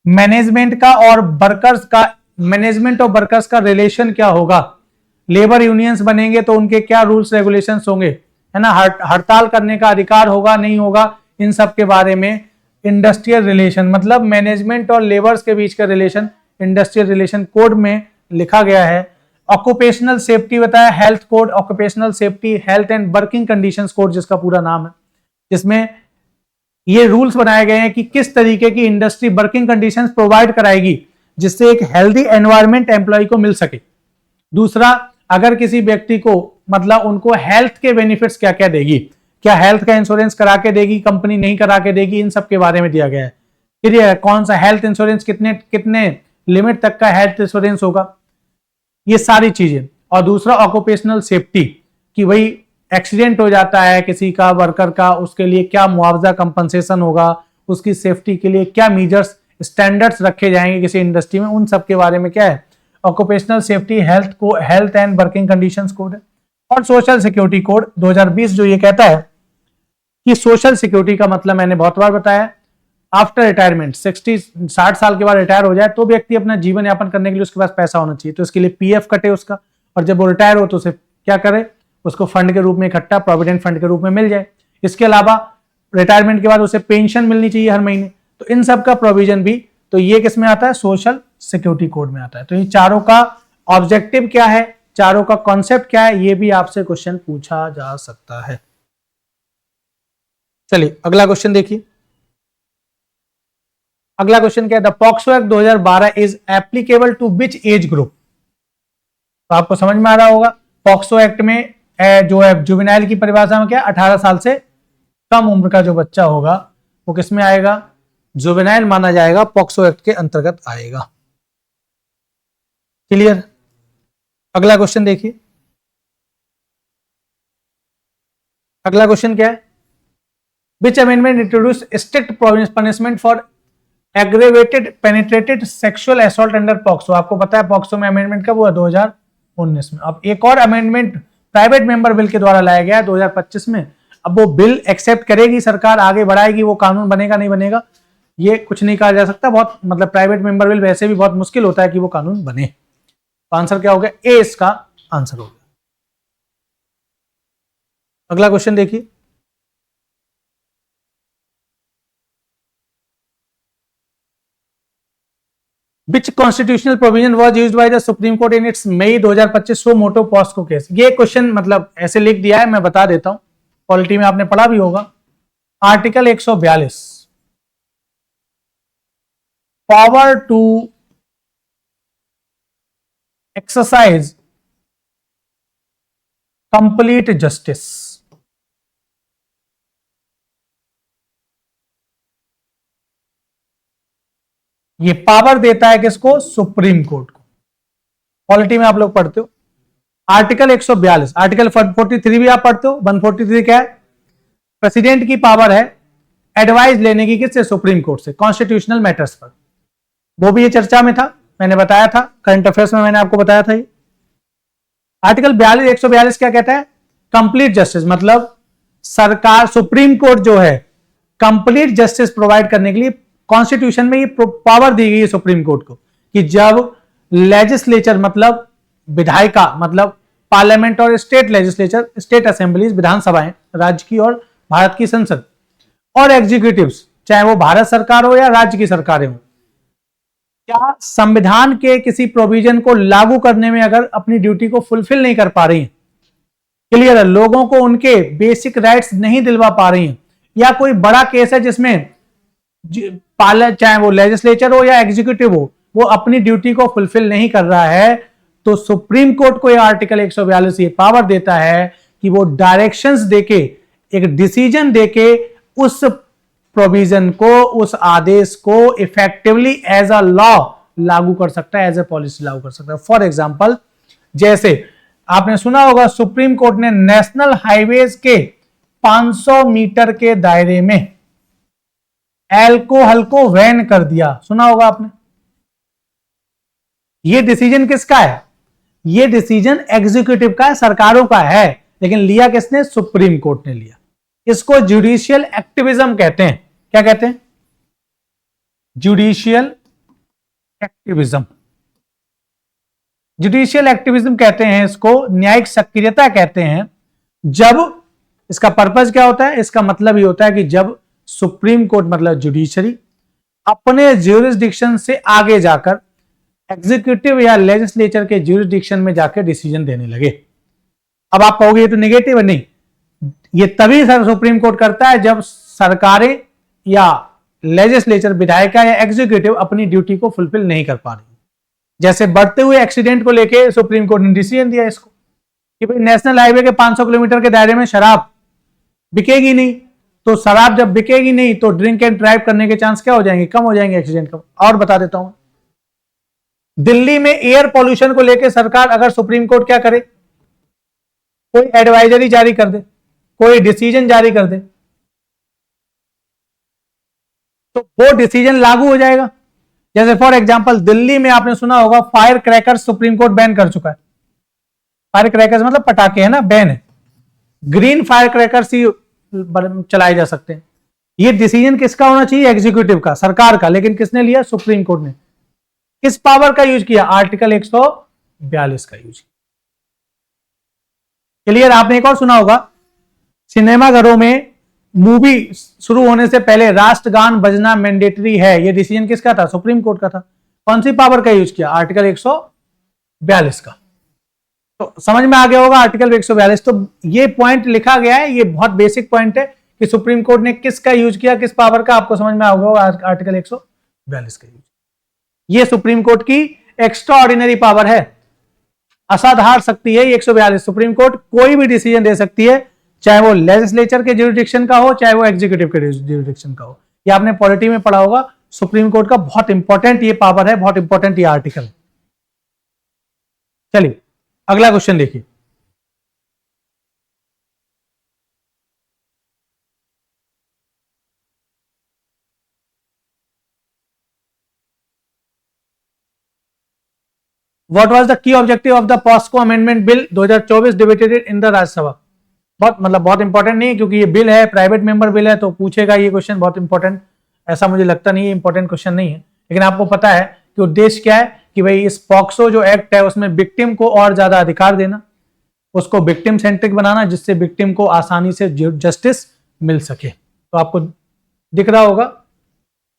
मैनेजमेंट का और वर्कर्स का, मैनेजमेंट और वर्कर्स का रिलेशन क्या होगा, लेबर यूनियंस बनेंगे तो उनके क्या रूल्स रेगुलेशंस होंगे, है ना, हड़ताल करने का अधिकार होगा नहीं होगा, इन सब के बारे में इंडस्ट्रियल रिलेशन, मतलब मैनेजमेंट और लेबर्स के बीच का रिलेशन इंडस्ट्रियल रिलेशन कोड में लिखा गया है. ऑक्यूपेशनल सेफ्टी बताया, health code, occupational safety health and working conditions code जिसका पूरा नाम है, जिसमें ये रूल्स बनाए गए हैं कि किस तरीके की इंडस्ट्री वर्किंग कंडीशंस प्रोवाइड कराएगी जिससे एक हेल्दी एनवायरनमेंट एम्प्लॉय को मिल सके. दूसरा, अगर किसी व्यक्ति को, मतलब उनको हेल्थ के बेनिफिट्स क्या क्या देगी, क्या हेल्थ का इंश्योरेंस करा के देगी, कंपनी नहीं करा के देगी, इन सब के बारे में दिया गया है. फिर ये कौन सा हेल्थ इंश्योरेंस, कितने कितने लिमिट तक का हेल्थ इंश्योरेंस होगा, ये सारी चीजें. और दूसरा ऑक्यूपेशनल सेफ्टी, कि भाई एक्सीडेंट हो जाता है किसी का, वर्कर का, उसके लिए क्या मुआवजा कंपनसेशन होगा, उसकी सेफ्टी के लिए क्या मेजर्स स्टैंडर्ड्स रखे जाएंगे किसी इंडस्ट्री में, उन सब के बारे में क्या है, occupational safety health and working conditions code है. और सोशल सिक्योरिटी कोड 2020 जो ये कहता है कि सोशल सिक्योरिटी का मतलब मैंने बहुत बार बताया, आफ्टर रिटायरमेंट 60 साल के बाद रिटायर हो जाए तो व्यक्ति अपना जीवन यापन करने के लिए उसके पास पैसा होना चाहिए, तो इसके लिए पीएफ कटे उसका, और जब वो रिटायर हो तो उसे क्या करे, उसको फंड के रूप में इकट्ठा प्रोविडेंट फंड के रूप में मिल जाए. इसके अलावा रिटायरमेंट के बाद उसे पेंशन मिलनी चाहिए हर महीने. तो इन सब का प्रोविजन भी, तो ये किस में आता है? सोशल सिक्योरिटी कोड में आता है। तो ये चारों का ऑब्जेक्टिव क्या है, चारों का कॉन्सेप्ट क्या है, ये भी आपसे क्वेश्चन पूछा जा सकता है। चलिए अगला क्वेश्चन देखिए। अगला क्वेश्चन क्या है, the POCSO act 2012 is applicable to which age group. तो आपको समझ में आ रहा होगा, पॉक्सो एक्ट में जो है जुवेनाइल की परिभाषा में क्या, 18 साल से कम उम्र का जो बच्चा होगा वो किस में आएगा, जुवेनाइल माना जाएगा, पॉक्सो एक्ट के अंतर्गत आएगा। क्लियर। अगला क्वेश्चन देखिए। अगला क्वेश्चन क्या है, विच amendment introduce strict punishment for aggravated penetrated sexual assault under POCSO. आपको पता है पॉक्सो में अमेंडमेंट कब हुआ, 2019 में। अब एक और अमेंडमेंट प्राइवेट मेंबर बिल के द्वारा लाया गया है 2025 में। अब वो बिल एक्सेप्ट करेगी सरकार, आगे बढ़ाएगी, वो कानून बनेगा नहीं बनेगा ये कुछ नहीं कहा जा सकता। बहुत मतलब प्राइवेट मेंबर बिल वैसे भी बहुत मुश्किल होता है कि वो कानून बने। तो आंसर क्या हो गया, ए इसका आंसर हो गया। अगला क्वेश्चन देखिए। Which constitutional provision was used by the Supreme Court in its May 2025 suo motu POCSO case. ये क्वेश्चन मतलब ऐसे लिख दिया है, मैं बता देता हूं, पॉलिटी में आपने पढ़ा भी होगा। Article 142, power to exercise complete justice. ये पावर देता है किसको, सुप्रीम कोर्ट को। पॉलिटी में आप लोग पढ़ते हो आर्टिकल 142, आर्टिकल 43 भी आप पढ़ते हो। 143 क्या है, प्रेसिडेंट की पावर है एडवाइस लेने की किससे, सुप्रीम कोर्ट से, कॉन्स्टिट्यूशनल मैटर्स पर। वो भी ये चर्चा में था, मैंने बताया था करंट अफेयर्स में, मैंने आपको बताया था ये। आर्टिकल 142 क्या कहता है, कंप्लीट जस्टिस, मतलब सरकार सुप्रीम कोर्ट जो है कंप्लीट जस्टिस प्रोवाइड करने के लिए कॉन्स्टिट्यूशन में ये पावर दी गई है सुप्रीम कोर्ट को कि जब लेजिस्लेचर मतलब विधायिका, मतलब पार्लियामेंट और स्टेट लेजिस्लेचर, स्टेट असेंबलीज, विधानसभाएं राज्य की और भारत की संसद, और एग्जीक्यूटिव्स चाहे वो भारत सरकार हो या राज्य की सरकारें हो, क्या संविधान के किसी प्रोविजन को लागू करने में अगर अपनी ड्यूटी को फुलफिल नहीं कर पा रही हैं, क्लियर है, लोगों को उनके बेसिक राइट्स नहीं दिलवा पा रही हैं, या कोई बड़ा केस है जिसमें चाहे वो लेजिस्लेचर हो या एग्जीक्यूटिव हो, वो अपनी ड्यूटी को फुलफिल नहीं कर रहा है, तो सुप्रीम कोर्ट को यह आर्टिकल 142 ये पावर देता है कि वो डायरेक्शंस देके, एक डिसीजन देके उस प्रोविजन को, उस आदेश को इफेक्टिवली एज अ लॉ लागू कर सकता है, एज ए पॉलिसी लागू कर सकता है। फॉर एग्जांपल, जैसे आपने सुना होगा सुप्रीम कोर्ट ने नेशनल हाईवेज के 500 मीटर के दायरे में अल्कोहल को बैन कर दिया, सुना होगा आपने। यह डिसीजन किसका है, यह डिसीजन एग्जीक्यूटिव का है, सरकारों का है, लेकिन लिया किसने, सुप्रीम कोर्ट ने लिया। इसको जुडिशियल एक्टिविज्म कहते हैं। क्या कहते हैं, जुडिशियल एक्टिविज्म। जुडिशियल एक्टिविज्म कहते हैं इसको, न्यायिक सक्रियता कहते हैं। जब इसका पर्पस क्या होता है, इसका मतलब ये होता है कि जब सुप्रीम कोर्ट मतलब जुडिशरी अपने ज्यूरिसडिक्शन से आगे जाकर एग्जीक्यूटिव या लेजिस्लेचर के ज्यूरिसडिक्शन में जाकर डिसीजन देने लगे। अब आप कहोगे ये तो नेगेटिव है, नहीं, ये तभी सर सुप्रीम कोर्ट करता है जब सरकारें या लेजिस्लेचर, विधायिका या एग्जीक्यूटिव अपनी ड्यूटी को फुलफिल नहीं कर पा रही। जैसे बढ़ते हुए एक्सीडेंट को लेके सुप्रीम कोर्ट ने डिसीजन दिया इसको कि भाई नेशनल हाईवे के 500 किलोमीटर के दायरे में शराब बिकेगी नहीं, तो शराब जब बिकेगी नहीं तो ड्रिंक एंड ड्राइव करने के चांस क्या हो जाएंगे, कम हो जाएंगे, एक्सीडेंट कम। और बता देता हूं, दिल्ली में एयर पॉल्यूशन को लेकर सरकार अगर सुप्रीम कोर्ट क्या करे, कोई एडवाइजरी जारी कर दे, कोई डिसीजन जारी कर दे, तो वो डिसीजन लागू हो जाएगा। जैसे फॉर एग्जांपल दिल्ली में आपने सुना होगा fire crackers supreme court ban कर चुका है। फायर क्रैकर्स मतलब पटाखे है ना, बैन है। ग्रीन फायर क्रैकर्स ही चलाए जा सकते हैं। ये डिसीजन किसका होना चाहिए, एग्जीक्यूटिव का, सरकार का, लेकिन किसने लिया, सुप्रीम कोर्ट ने। किस पावर का यूज किया, आर्टिकल 142 का यूज किया। क्लियर। आपने एक और सुना होगा, सिनेमाघरों में मूवी शुरू होने से पहले राष्ट्रगान बजना मैंडेटरी है। यह डिसीजन किसका था, सुप्रीम कोर्ट का था। कौन सी पावर का यूज किया? आर्टिकल 142 का। तो समझ में आ गया होगा आर्टिकल 142। तो ये पॉइंट लिखा गया है, ये बहुत बेसिक पॉइंट है कि सुप्रीम कोर्ट ने किसका यूज किया, किस पावर का, आपको समझ में आ गया होगा आर्टिकल 142 का यूज। ये सुप्रीम कोर्ट की एक्स्ट्रा ऑर्डिनरी पावर है, असाधारण शक्ति है ये 142। सुप्रीम कोर्ट कोई भी डिसीजन दे सकती है, चाहे वो लेजिस्लेचर के ज्यूरिडिक्शन का हो, चाहे वो एग्जीक्यूटिव के ज्यूरिडिक्शन का हो। ये आपने पॉलिटी में पढ़ा होगा, सुप्रीम कोर्ट का बहुत इंपॉर्टेंट ये पावर है, बहुत इंपॉर्टेंट ये आर्टिकल। चलिए अगला क्वेश्चन देखिए। What was the key objective of the POSCO Amendment Bill 2024 debated in the Rajya Sabha? बहुत इंपॉर्टेंट नहीं है, क्योंकि ये बिल है, प्राइवेट मेंबर बिल है, तो पूछेगा ये क्वेश्चन, बहुत इंपॉर्टेंट ऐसा मुझे लगता नहीं है, इंपॉर्टेंट क्वेश्चन नहीं है। लेकिन आपको पता है कि उद्देश्य क्या है कि भाई इस पॉक्सो जो एक्ट है उसमें विक्टिम को और ज्यादा अधिकार देना, उसको विक्टिम सेंट्रिक बनाना, जिससे विक्टिम को आसानी से जस्टिस मिल सके। तो आपको दिख रहा होगा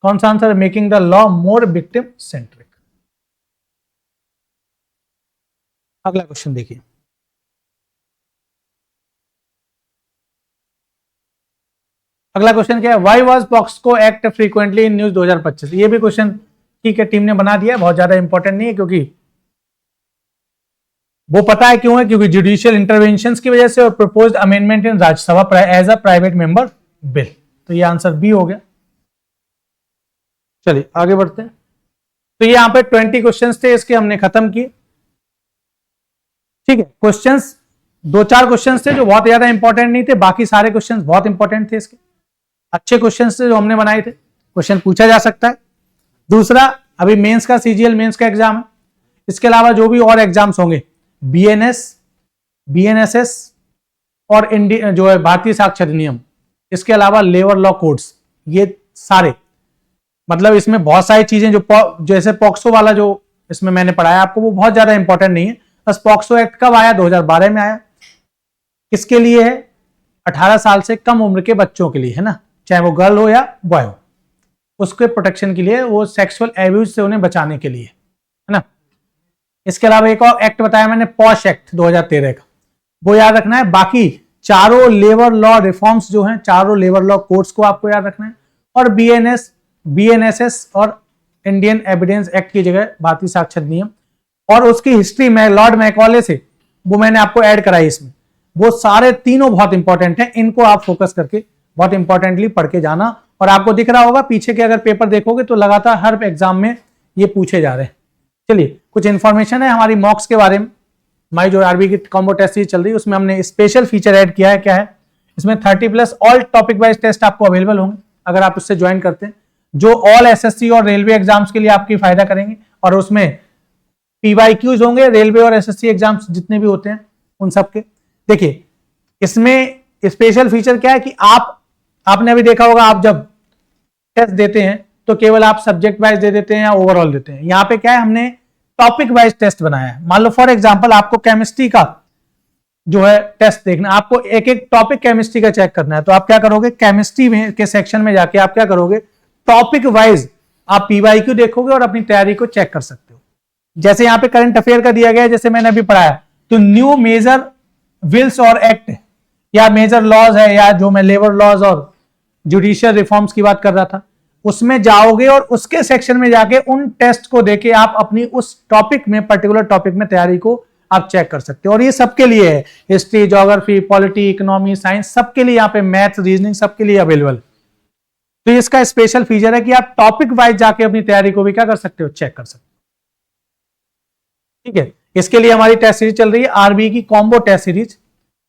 कौन सा answer? Making the law more victim centric. अगला क्वेश्चन देखिए। अगला क्वेश्चन क्या है? Why was POCSO act frequently in news 2025? ये भी क्वेश्चन ठीक है, टीम ने बना दिया, बहुत ज्यादा इंपॉर्टेंट नहीं है, क्योंकि वो पता है क्यों है, क्योंकि जुडिशियल इंटरवेंशंस की वजह से और proposed amendment in Rajya Sabha as a private member bill. तो ये आंसर बी हो गया। चलिए आगे बढ़ते हैं। तो ये यहां पे 20 क्वेश्चंस थे, इसके हमने खत्म किए। ठीक है, क्वेश्चंस 2-4 क्वेश्चंस थे जो बहुत ज्यादा इंपॉर्टेंट नहीं थे, बाकी सारे क्वेश्चंस बहुत इंपॉर्टेंट थे, इसके अच्छे क्वेश्चंस थे जो हमने बनाए थे, क्वेश्चन पूछा जा सकता है। दूसरा, अभी मेंस का सीजीएल मेंस का एग्जाम है, इसके अलावा जो भी और एग्जाम्स होंगे, बीएनएस, बीएनएसएस और जो है भारतीय साक्षर अधिनियम, इसके अलावा लेबर लॉ कोड्स, ये सारे, मतलब इसमें बहुत सारी चीजें जो जैसे पॉक्सो वाला जो इसमें मैंने पढ़ाया आपको, वो बहुत ज्यादा इंपॉर्टेंट नहीं है। बस पॉक्सो एक्ट कब आया? 2012 में आया। किसके लिए है? 18 साल से कम उम्र के बच्चों के लिए, है ना, चाहे वो गर्ल हो या बॉय हो, उसके प्रोटेक्शन के लिए, वो सेक्सुअल एब्यूज से उन्हें बचाने के लिए, है ना। इसके अलावा एक और एक्ट बताया मैंने, पॉश एक्ट 2013 का, वो याद रखना है। बाकी चारों लेबर लॉ रिफॉर्म्स जो हैं, चारों लेबर लॉ कोड्स को आपको याद रखना है, और बीएनएस, बीएनएसएस और इंडियन एविडेंस एक्ट की जगह भारतीय साक्षर अधिनियम, और उसकी हिस्ट्री में लॉर्ड मैकॉले से, वो मैंने आपको ऐड कराई इसमें। वो सारे तीनों बहुत इंपॉर्टेंट हैं, इनको आप फोकस करके बहुत इंपॉर्टेंटली पढ़ के जाना। और आपको दिख रहा होगा पीछे के अगर पेपर देखोगे तो लगातार हर एग्जाम में ये पूछे जा रहे हैं। चलिए कुछ इंफॉर्मेशन है हमारी मॉक्स के बारे में। हमारी जो आरबी की कॉम्बो टेस्ट सीरीज चल रही है उसमें हमने स्पेशल फीचर ऐड किया है। क्या है? इसमें 30+ ऑल टॉपिक वाइज टेस्ट आपको अवेलेबल होंगे अगर आप उससे ज्वाइन करते हैं, जो ऑल एसएससी और रेलवे एग्जाम्स के लिए आपकी फायदा करेंगे। और उसमें पीवाईक्यूज होंगे रेलवे और एसएससी एग्जाम्स जितने भी होते हैं उन सबके। देखिए इसमें स्पेशल फीचर क्या है कि आपने अभी देखा होगा, आप जब टेस्ट देते हैं तो केवल आप सब्जेक्ट वाइज दे देते हैं या ओवरऑल देते हैं। यहाँ पे क्या है, हमने टॉपिक वाइज टेस्ट बनाया है। मान लो फॉर एग्जांपल आपको केमिस्ट्री का जो है टेस्ट देखना, आपको एक एक टॉपिक केमिस्ट्री का चेक करना है, तो आप क्या करोगे, केमिस्ट्री में के सेक्शन में जाके आप क्या करोगे, टॉपिक वाइज आप पीवाईक्यू देखोगे और अपनी तैयारी को चेक कर सकते हो। जैसे यहाँ पे करंट अफेयर का दिया गया है, जैसे मैंने अभी पढ़ाया, तो न्यू मेजर बिल्स और एक्ट या मेजर लॉज है, या जो मैं लेबर लॉज और जुडिशियल रिफॉर्म्स की बात कर रहा था, उसमें जाओगे और उसके सेक्शन में जाके उन टेस्ट को देके आप अपनी उस टॉपिक में, पर्टिकुलर टॉपिक में तैयारी को आप चेक कर सकते हो। और ये सबके लिए है, history, geography, polity, economy, science, सबके लिए यहाँ पे, मैथ्स, रीजनिंग, सबके लिए अवेलेबल। तो इसका स्पेशल फीचर है कि आप टॉपिक वाइज जाके अपनी तैयारी को भी क्या कर सकते हो, चेक कर सकते हो। ठीक है, इसके लिए हमारी टेस्ट सीरीज चल रही है आरबी की कॉम्बो टेस्ट सीरीज,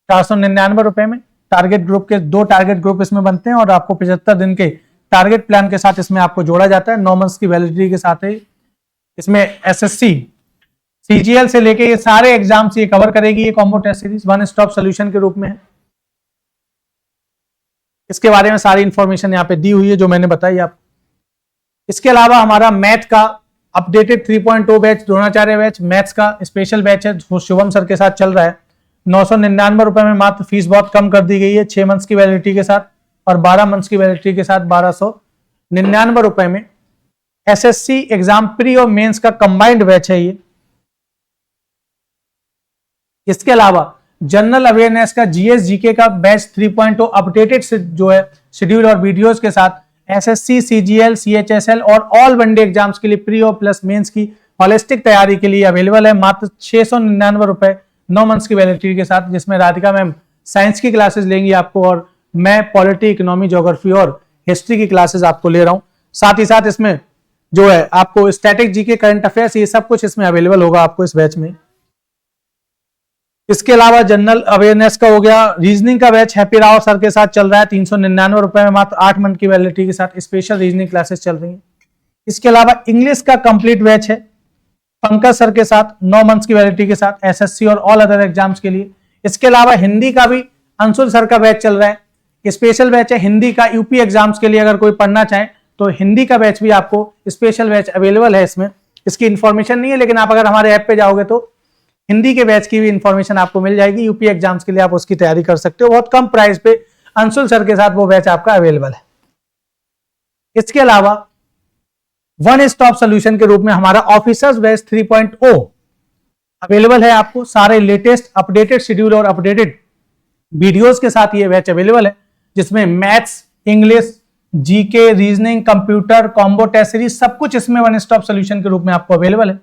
499 रुपए में। टारगेट ग्रुप के 2 टारगेट ग्रुप इसमें बनते हैं और आपको 75 दिन के टारगेट प्लान के साथ इसमें आपको जोड़ा जाता है। 9 मंथ्स की वैलिडिटी के साथ ही इसमें एसएससी, सीजीएल से लेके ये सारे एग्जाम्स ये कवर करेगी ये combo test series, one stop solution के रूप में है। इसके बारे में सारी इंफॉर्मेशन यहाँ पे दी हुई है जो मैंने बताई आपको। इसके अलावा हमारा मैथ का updated 3.0 batch, Dronacharya batch, maths का स्पेशल बैच है, शुभम सर के साथ चल रहा है। 999 रुपए में मात्र, फीस बहुत कम कर दी गई है 6 मंथ्स की वैलिडिटी के साथ, और 12 मंथ्स की वैलिडिटी के साथ 1299 रुपए में एसएससी एग्जाम प्री और मेंस का कंबाइंड बैच है ये। इसके अलावा जनरल अवेयरनेस का जीएस जीके का बैच 3.0 अपडेटेड जो है शेड्यूल और वीडियोस के साथ एसएससी सीजीएल सीएचएसएल और ऑल वनडे एग्जाम्स के लिए प्री और प्लस मेंस की हॉलिस्टिक तैयारी के लिए अवेलेबल है मात्र 699 रुपए 9 मंथ्स की वैलिडिटी के साथ, जिसमें राधिका मैम साइंस की क्लासेस लेंगी आपको और मैं पॉलिटी, इकोनॉमी, ज्योग्राफी और हिस्ट्री की क्लासेस आपको ले रहा हूं। साथ ही साथ इसमें जो है आपको स्टैटिक जीके, करंट अफेयर्स, ये सब कुछ इसमें अवेलेबल होगा आपको इस बैच में। इसके अलावा जनरल अवेयरनेस का हो गया, रीजनिंग का बैच हैप्पी राव सर के साथ चल रहा है 399 रुपए में मात्र 8 मंथ की वैलिडिटी के साथ स्पेशल रीजनिंग क्लासेस चल रही है। इसके अलावा इंग्लिश का कंप्लीट बैच है पंकज सर के साथ 9 मंथ्स की वैलिडिटी के साथ एसएससी और ऑल अदर एग्जाम्स के लिए। इसके अलावा हिंदी का भी अंशुल सर का बैच चल रहा है, स्पेशल बैच है हिंदी का यूपी एग्जाम्स के लिए। अगर कोई पढ़ना चाहे तो हिंदी का बैच भी आपको स्पेशल बैच अवेलेबल है इसमें। इसकी इंफॉर्मेशन नहीं है, लेकिन आप अगर हमारे ऐप पे जाओगे तो हिंदी के बैच की भी इंफॉर्मेशन आपको मिल जाएगी। यूपी एग्जाम्स के लिए आप उसकी तैयारी कर सकते हो, बहुत कम प्राइस पे अंशुल सर के साथ वो बैच आपका अवेलेबल है। इसके अलावा वन स्टॉप सोल्यूशन के रूप में हमारा ऑफिसर्स बैच 3.0 अवेलेबल है आपको। सारे लेटेस्ट अपडेटेड शेड्यूल और अपडेटेड वीडियोस के साथ ये बैच अवेलेबल है, जिसमें maths, English, GK, reasoning, computer, combo test series सब कुछ इसमें वन स्टॉप सोल्यूशन के रूप में आपको अवेलेबल है।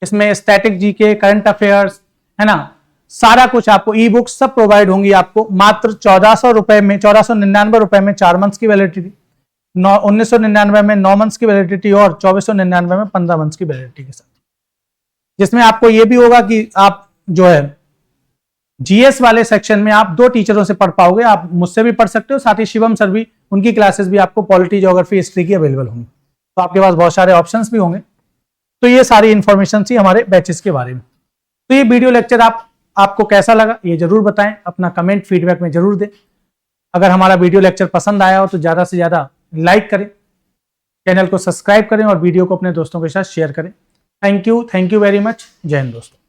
इसमें स्टैटिक जीके, करंट अफेयर्स, है ना, सारा कुछ आपको ई बुक सब प्रोवाइड होंगी आपको मात्र 1400 रुपए में, 1499 रुपए में 4 मंथ्स की वैलिडिटी, 1999 में 9 मंथ्स की वैलिडिटी और 2499 में 15 मंथ्स की वैलिडिटी के साथ। जिसमें आपको यह भी होगा कि आप जो है जीएस वाले सेक्शन में आप 2 टीचरों से पढ़ पाओगे, आप मुझसे भी पढ़ सकते हो, साथ ही शिवम सर भी, उनकी क्लासेस भी आपको पॉलिटी, ज्योग्राफी, हिस्ट्री की अवेलेबल होंगी, तो आपके पास बहुत सारे ऑप्शंस भी होंगे। तो ये सारी इंफॉर्मेशन थी हमारे बैचेस के बारे में। तो ये वीडियो लेक्चर आपको कैसा लगा ये जरूर बताएं, अपना कमेंट फीडबैक में जरूर दें। अगर हमारा वीडियो लेक्चर पसंद आया हो तो ज्यादा से ज्यादा लाइक करें, चैनल को सब्सक्राइब करें और वीडियो को अपने दोस्तों के साथ शेयर करें। Thank you very much. जय हिंद दोस्तों।